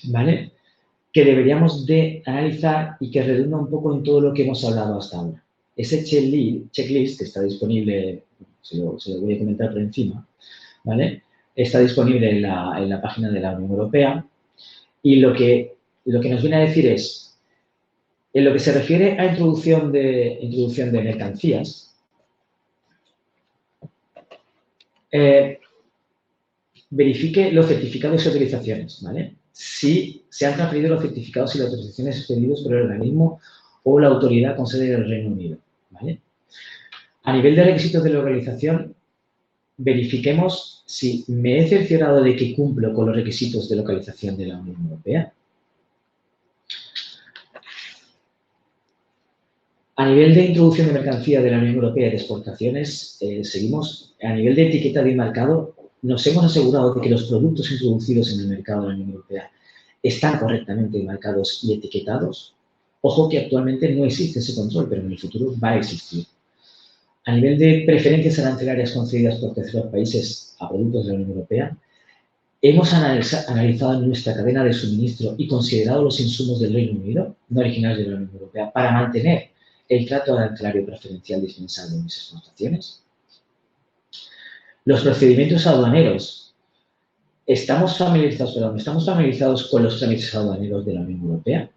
¿vale?, que deberíamos de analizar y que redunda un poco en todo lo que hemos hablado hasta ahora. Ese checklist que está disponible, se lo voy a comentar por encima, ¿vale?, está disponible en la página de la Unión Europea y lo que nos viene a decir es, en lo que se refiere a introducción de mercancías, verifique los certificados y autorizaciones, ¿vale? Si se han transferido los certificados y las autorizaciones expedidos por el organismo o la autoridad con sede del Reino Unido, ¿vale? A nivel de requisitos de localización, verifiquemos si me he cerciorado de que cumplo con los requisitos de localización de la Unión Europea. A nivel de introducción de mercancía de la Unión Europea y de exportaciones, seguimos a nivel de etiqueta de marcado. Nos hemos asegurado de que los productos introducidos en el mercado de la Unión Europea están correctamente marcados y etiquetados. Ojo que actualmente no existe ese control, pero en el futuro va a existir. A nivel de preferencias arancelarias concedidas por terceros países a productos de la Unión Europea, hemos analizado nuestra cadena de suministro y considerado los insumos del Reino Unido, no originarios de la Unión Europea, para mantener el trato arancelario preferencial dispensable en mis exportaciones. Los procedimientos aduaneros. ¿Estamos familiarizados con los trámites aduaneros de la Unión Europea?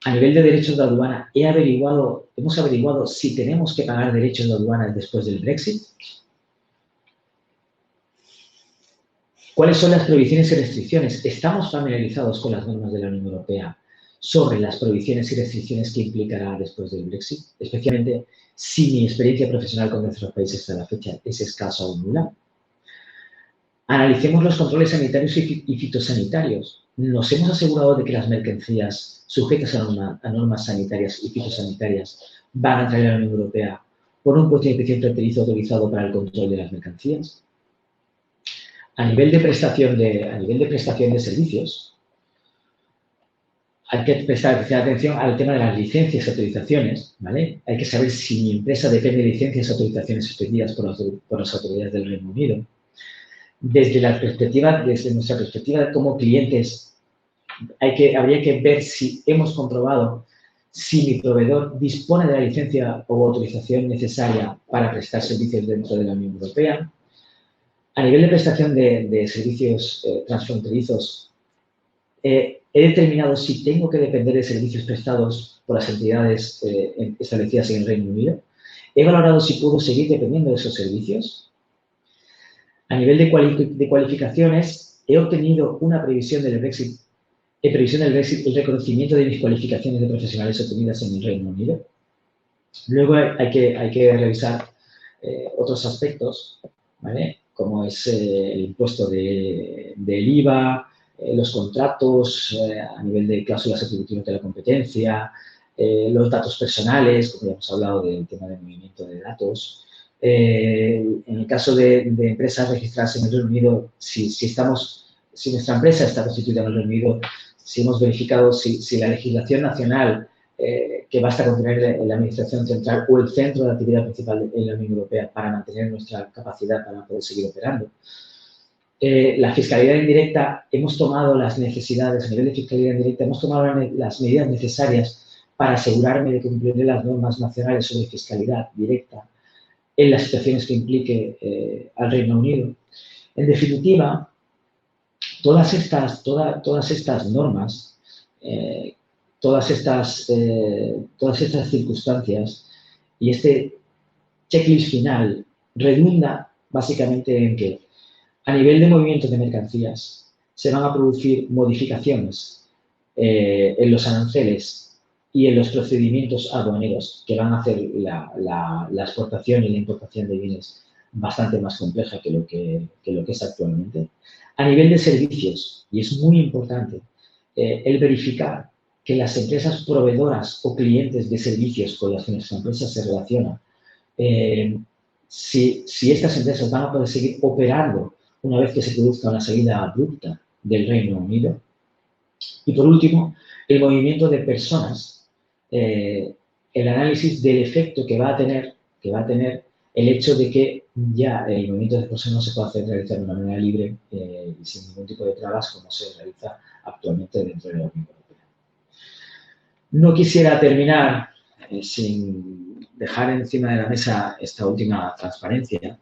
A nivel de derechos de aduana, hemos averiguado si tenemos que pagar derechos de aduana después del Brexit. ¿Cuáles son las prohibiciones y restricciones? ¿Estamos familiarizados con las normas de la Unión Europea sobre las prohibiciones y restricciones que implicará después del Brexit, especialmente si mi experiencia profesional con terceros países hasta la fecha es escasa o nula. Analicemos los controles sanitarios y fitosanitarios. Nos hemos asegurado de que las mercancías sujetas a normas sanitarias y fitosanitarias van a entrar a la Unión Europea por un puesto de inspección fronterizo autorizado para el control de las mercancías. A nivel de prestación de servicios, hay que prestar especial atención al tema de las licencias y autorizaciones, ¿vale? Hay que saber si mi empresa depende de licencias y autorizaciones expedidas por las autoridades del Reino Unido. Desde nuestra perspectiva como clientes, habría que ver si hemos comprobado si mi proveedor dispone de la licencia o autorización necesaria para prestar servicios dentro de la Unión Europea. A nivel de prestación de servicios transfronterizos, he determinado si tengo que depender de servicios prestados por las entidades establecidas en el Reino Unido. He valorado si puedo seguir dependiendo de esos servicios. A nivel de cualificaciones, he obtenido una previsión del Brexit, el reconocimiento de mis cualificaciones de profesionales obtenidas en el Reino Unido. Luego hay que revisar otros aspectos, ¿vale? Como es el impuesto del IVA, los contratos a nivel de cláusulas atributivas de la competencia, los datos personales, como ya hemos hablado del tema del movimiento de datos. En el caso de empresas registradas en el Reino Unido, si nuestra empresa está constituida en el Reino Unido, si hemos verificado si la legislación nacional que basta con tener la Administración Central o el centro de actividad principal en la Unión Europea para mantener nuestra capacidad para poder seguir operando. La fiscalidad indirecta, hemos tomado las necesidades, a nivel de fiscalidad indirecta, hemos tomado las medidas necesarias para asegurarme de cumplir las normas nacionales sobre fiscalidad directa en las situaciones que implique al Reino Unido. En definitiva, todas estas normas, todas estas circunstancias y este checklist final redunda básicamente en que a nivel de movimientos de mercancías se van a producir modificaciones en los aranceles y en los procedimientos aduaneros que van a hacer la exportación y la importación de bienes bastante más compleja que lo que es actualmente. A nivel de servicios, y es muy importante, el verificar que las empresas proveedoras o clientes de servicios con las que nuestra empresa se relaciona, si estas empresas van a poder seguir operando una vez que se produzca una salida abrupta del Reino Unido. Y por último, el movimiento de personas, el análisis del efecto que va a tener el hecho de que ya el movimiento de personas no se puede realizar de una manera libre y sin ningún tipo de trabas como se realiza actualmente dentro de la Unión Europea. No quisiera terminar sin dejar encima de la mesa esta última transparencia,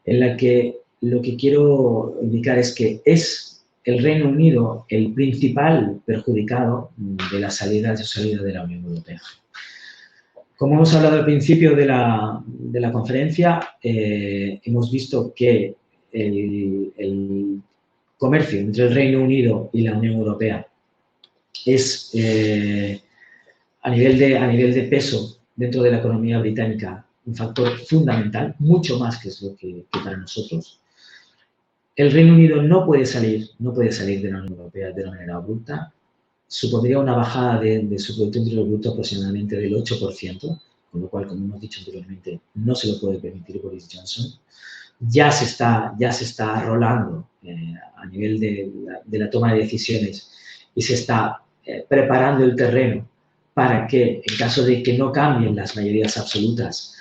en la que lo que quiero indicar es que es el Reino Unido el principal perjudicado de la salida de la Unión Europea. Como hemos hablado al principio de la conferencia, hemos visto que el comercio entre el Reino Unido y la Unión Europea es, a nivel de peso dentro de la economía británica, un factor fundamental, mucho más que es lo que para nosotros. El Reino Unido no puede salir de la Unión Europea de una manera abrupta. Supondría una bajada de su Producto Interior Bruto aproximadamente del 8%, con lo cual, como hemos dicho anteriormente, no se lo puede permitir Boris Johnson. Ya se está rolando a nivel de la toma de decisiones y se está preparando el terreno para que, en caso de que no cambien las mayorías absolutas,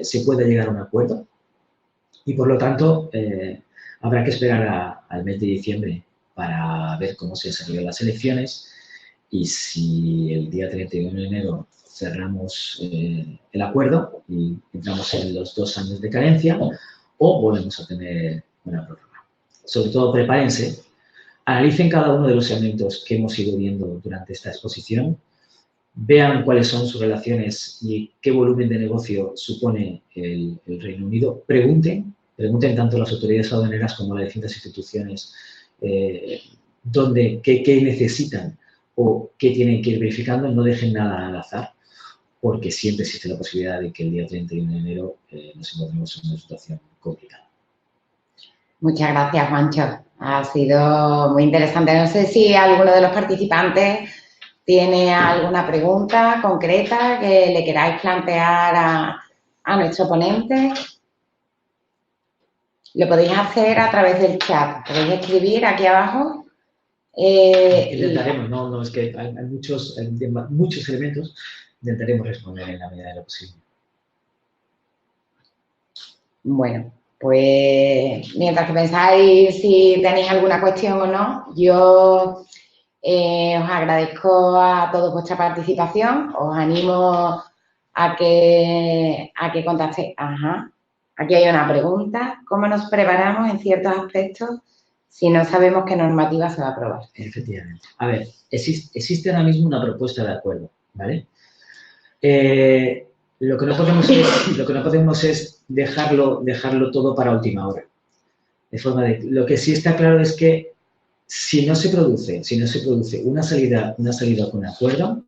se pueda llegar a un acuerdo. Y, por lo tanto, habrá que esperar al mes de diciembre para ver cómo se desarrollan las elecciones y si el día 31 de enero cerramos el acuerdo y entramos en los 2 años de carencia o volvemos a tener una prórroga. Sobre todo, prepárense, analicen cada uno de los elementos que hemos ido viendo durante esta exposición, vean cuáles son sus relaciones y qué volumen de negocio supone el Reino Unido, pregunten tanto a las autoridades aduaneras como a las distintas instituciones qué necesitan o qué tienen que ir verificando, no dejen nada al azar, porque siempre existe la posibilidad de que el día 31 de enero nos encontremos en una situación complicada. Muchas gracias, Juancho. Ha sido muy interesante. No sé si alguno de los participantes tiene alguna pregunta concreta que le queráis plantear a nuestro ponente. Lo podéis hacer a través del chat. Podéis escribir aquí abajo. Intentaremos, no, es que hay muchos elementos, intentaremos responder en la medida de lo posible. Bueno, pues mientras que pensáis si tenéis alguna cuestión o no, yo os agradezco a todos vuestra participación, os animo a que contactéis. Ajá, aquí hay una pregunta. ¿Cómo nos preparamos en ciertos aspectos si no sabemos qué normativa se va a aprobar? Efectivamente. A ver, existe ahora mismo una propuesta de acuerdo, ¿vale? Lo que no podemos es dejarlo todo para última hora. De forma de, lo que sí está claro es que si no se produce una salida con acuerdo,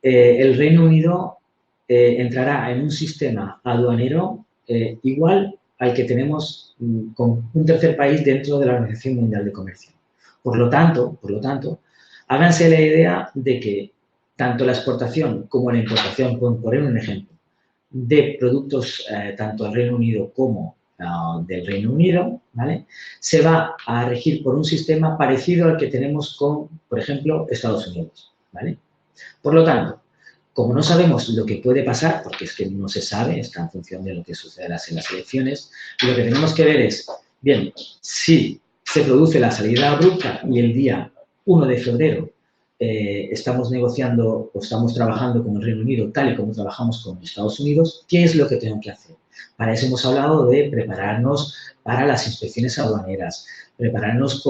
el Reino Unido entrará en un sistema aduanero igual al que tenemos con un tercer país dentro de la Organización Mundial de Comercio. Por lo tanto, háganse la idea de que tanto la exportación como la importación, por poner un ejemplo, de productos tanto del Reino Unido como del Reino Unido, ¿vale? Se va a regir por un sistema parecido al que tenemos con, por ejemplo, Estados Unidos, ¿vale? Por lo tanto, como no sabemos lo que puede pasar, porque es que no se sabe, está en función de lo que sucederá en las elecciones, lo que tenemos que ver es, bien, si se produce la salida abrupta y el día 1 de febrero estamos negociando o estamos trabajando con el Reino Unido tal y como trabajamos con Estados Unidos, ¿qué es lo que tengo que hacer? Para eso hemos hablado de prepararnos para las inspecciones aduaneras, prepararnos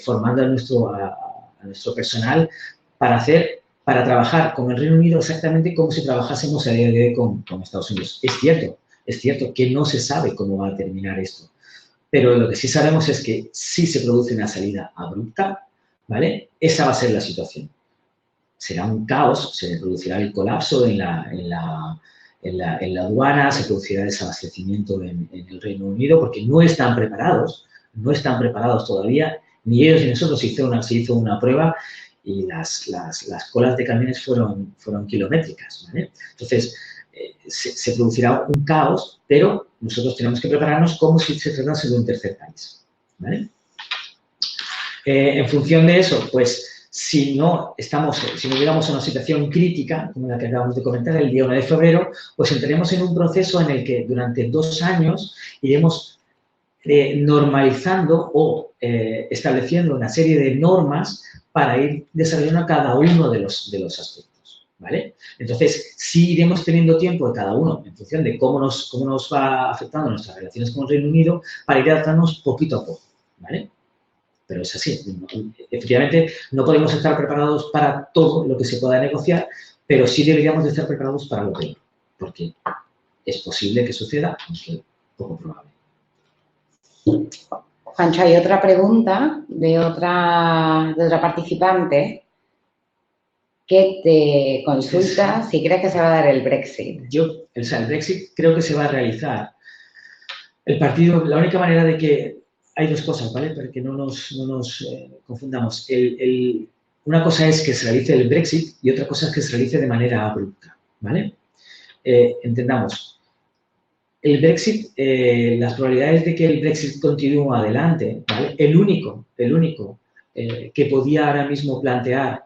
formando a nuestro personal para trabajar con el Reino Unido exactamente como si trabajásemos a día de hoy con Estados Unidos. Es cierto que no se sabe cómo va a terminar esto, pero lo que sí sabemos es que si se produce una salida abrupta, ¿vale? Esa va a ser la situación. Será un caos, se producirá el colapso en la aduana, se producirá desabastecimiento en el Reino Unido porque no están preparados todavía, ni ellos ni nosotros. Se hizo una prueba y las colas de camiones fueron kilométricas, ¿vale? Entonces, se producirá un caos, pero nosotros tenemos que prepararnos como si se tratase de un tercer país, ¿vale? En función de eso, pues, si no llegamos a una situación crítica, como la que acabamos de comentar, el día 1 de febrero, pues entraremos en un proceso en el que durante 2 años iremos normalizando o estableciendo una serie de normas para ir desarrollando cada uno de los aspectos, ¿vale? Entonces, sí iremos teniendo tiempo de cada uno en función de cómo nos va afectando nuestras relaciones con el Reino Unido para ir adaptándonos poquito a poco, ¿vale? Pero es así. Efectivamente, no podemos estar preparados para todo lo que se pueda negociar, pero sí deberíamos de estar preparados para lo peor, porque es posible que suceda, aunque poco probable. Juancho, hay otra pregunta de otra participante que te consulta si crees que se va a dar el Brexit. El Brexit creo que se va a realizar. El partido, la única manera de que... Hay 2 cosas, ¿vale? Para que no nos confundamos. Una cosa es que se realice el Brexit y otra cosa es que se realice de manera abrupta, ¿vale? Entendamos. El Brexit, las probabilidades de que el Brexit continúe adelante, ¿vale? El único que podía ahora mismo plantear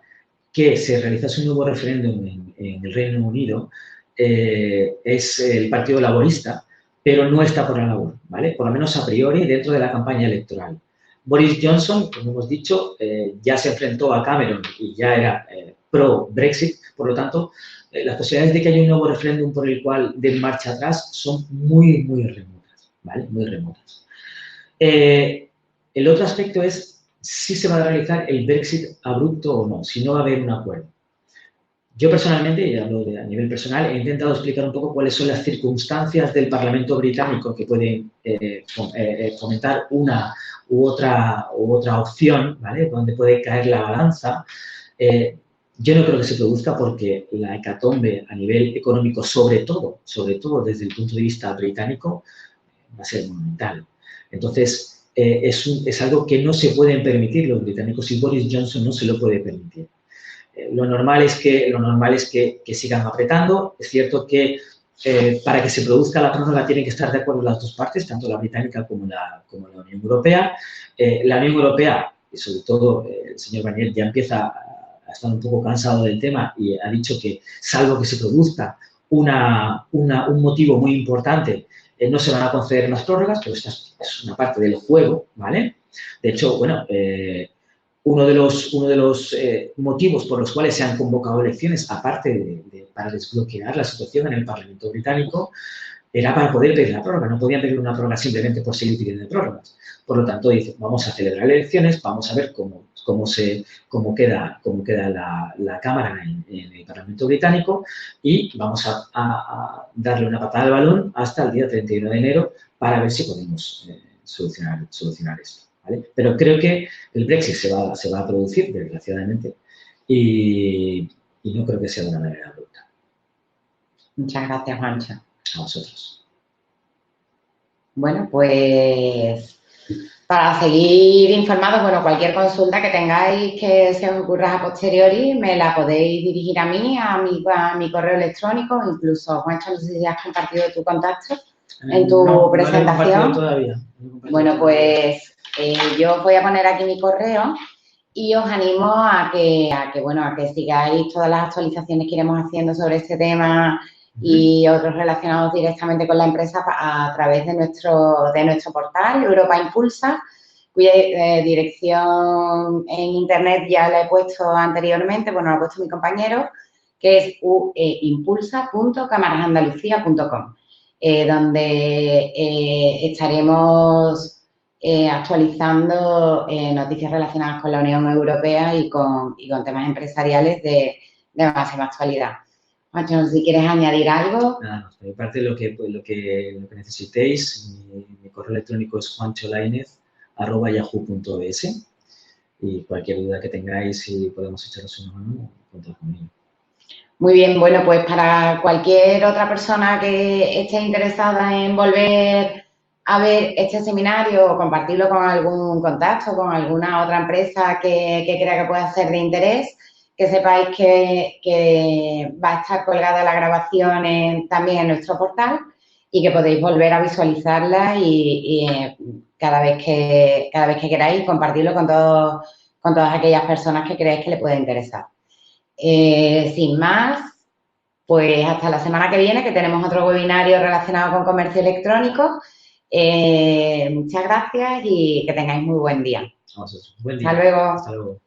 que se realizase un nuevo referéndum en el Reino Unido es el Partido Laborista, pero no está por la labor, ¿vale? Por lo menos a priori dentro de la campaña electoral. Boris Johnson, como hemos dicho, ya se enfrentó a Cameron y ya era pro-Brexit, por lo tanto, las posibilidades de que haya un nuevo referéndum por el cual den marcha atrás son muy, muy remotas, ¿vale? Muy remotas. El otro aspecto es si se va a realizar el Brexit abrupto o no, si no va a haber un acuerdo. Yo personalmente, y hablo a nivel personal, he intentado explicar un poco cuáles son las circunstancias del Parlamento británico que pueden fomentar una u otra opción, ¿vale? Donde puede caer la balanza. Yo no creo que se produzca porque la hecatombe a nivel económico, sobre todo desde el punto de vista británico, va a ser monumental. Entonces, es algo que no se pueden permitir los británicos y Boris Johnson no se lo puede permitir. Lo normal es que sigan apretando. Es cierto que para que se produzca la prórroga tienen que estar de acuerdo las dos partes, tanto la británica como la Unión Europea. La Unión Europea, y sobre todo el señor Barnier, ya empieza a estar un poco cansado del tema y ha dicho que, salvo que se produzca un motivo muy importante, no se van a conceder las prórrogas, pero esta es una parte del juego, ¿vale? De hecho, bueno, uno de los motivos por los cuales se han convocado elecciones, aparte para desbloquear la situación en el Parlamento británico, era para poder pedir la prórroga. No podían pedir una prórroga simplemente por seguir pidiendo prórrogas. Por lo tanto, dicen, vamos a celebrar elecciones, vamos a ver cómo queda la Cámara en el Parlamento británico y vamos a darle una patada al balón hasta el día 31 de enero para ver si podemos solucionar esto. ¿Vale? Pero creo que el Brexit se va a producir, desgraciadamente, y no creo que sea de una manera abrupta. Muchas gracias, Juancho. A vosotros. Bueno, pues para seguir informados, bueno, cualquier consulta que tengáis que se os ocurra a posteriori, me la podéis dirigir a mí, a mi correo electrónico, incluso, Juancho, no sé si has compartido tu contacto en tu presentación. No todavía. Bueno, pues yo os voy a poner aquí mi correo y os animo a que sigáis todas las actualizaciones que iremos haciendo sobre este tema y otros relacionados directamente con la empresa a través de nuestro portal, Europa Impulsa, cuya dirección en internet ya la he puesto anteriormente, bueno, la ha puesto mi compañero, que es impulsa.camarasandalucía.com, donde estaremos actualizando noticias relacionadas con la Unión Europea y con temas empresariales de máxima actualidad. Juancho, no sé si quieres añadir algo. Nada, por mi parte, lo que necesitéis, mi correo electrónico es juancholainez@yahoo.es y cualquier duda que tengáis, si podemos echaros una mano, contad conmigo. Muy bien, bueno, pues para cualquier otra persona que esté interesada en volver a ver este seminario o compartirlo con algún contacto, con alguna otra empresa que crea que pueda ser de interés, que sepáis que va a estar colgada la grabación también en nuestro portal y que podéis volver a visualizarla y cada vez que queráis compartirlo con todas aquellas personas que creáis que le puede interesar. Sin más, pues hasta la semana que viene, que tenemos otro webinario relacionado con comercio electrónico. Muchas gracias y que tengáis muy buen día. Buen día. Hasta luego. Hasta luego.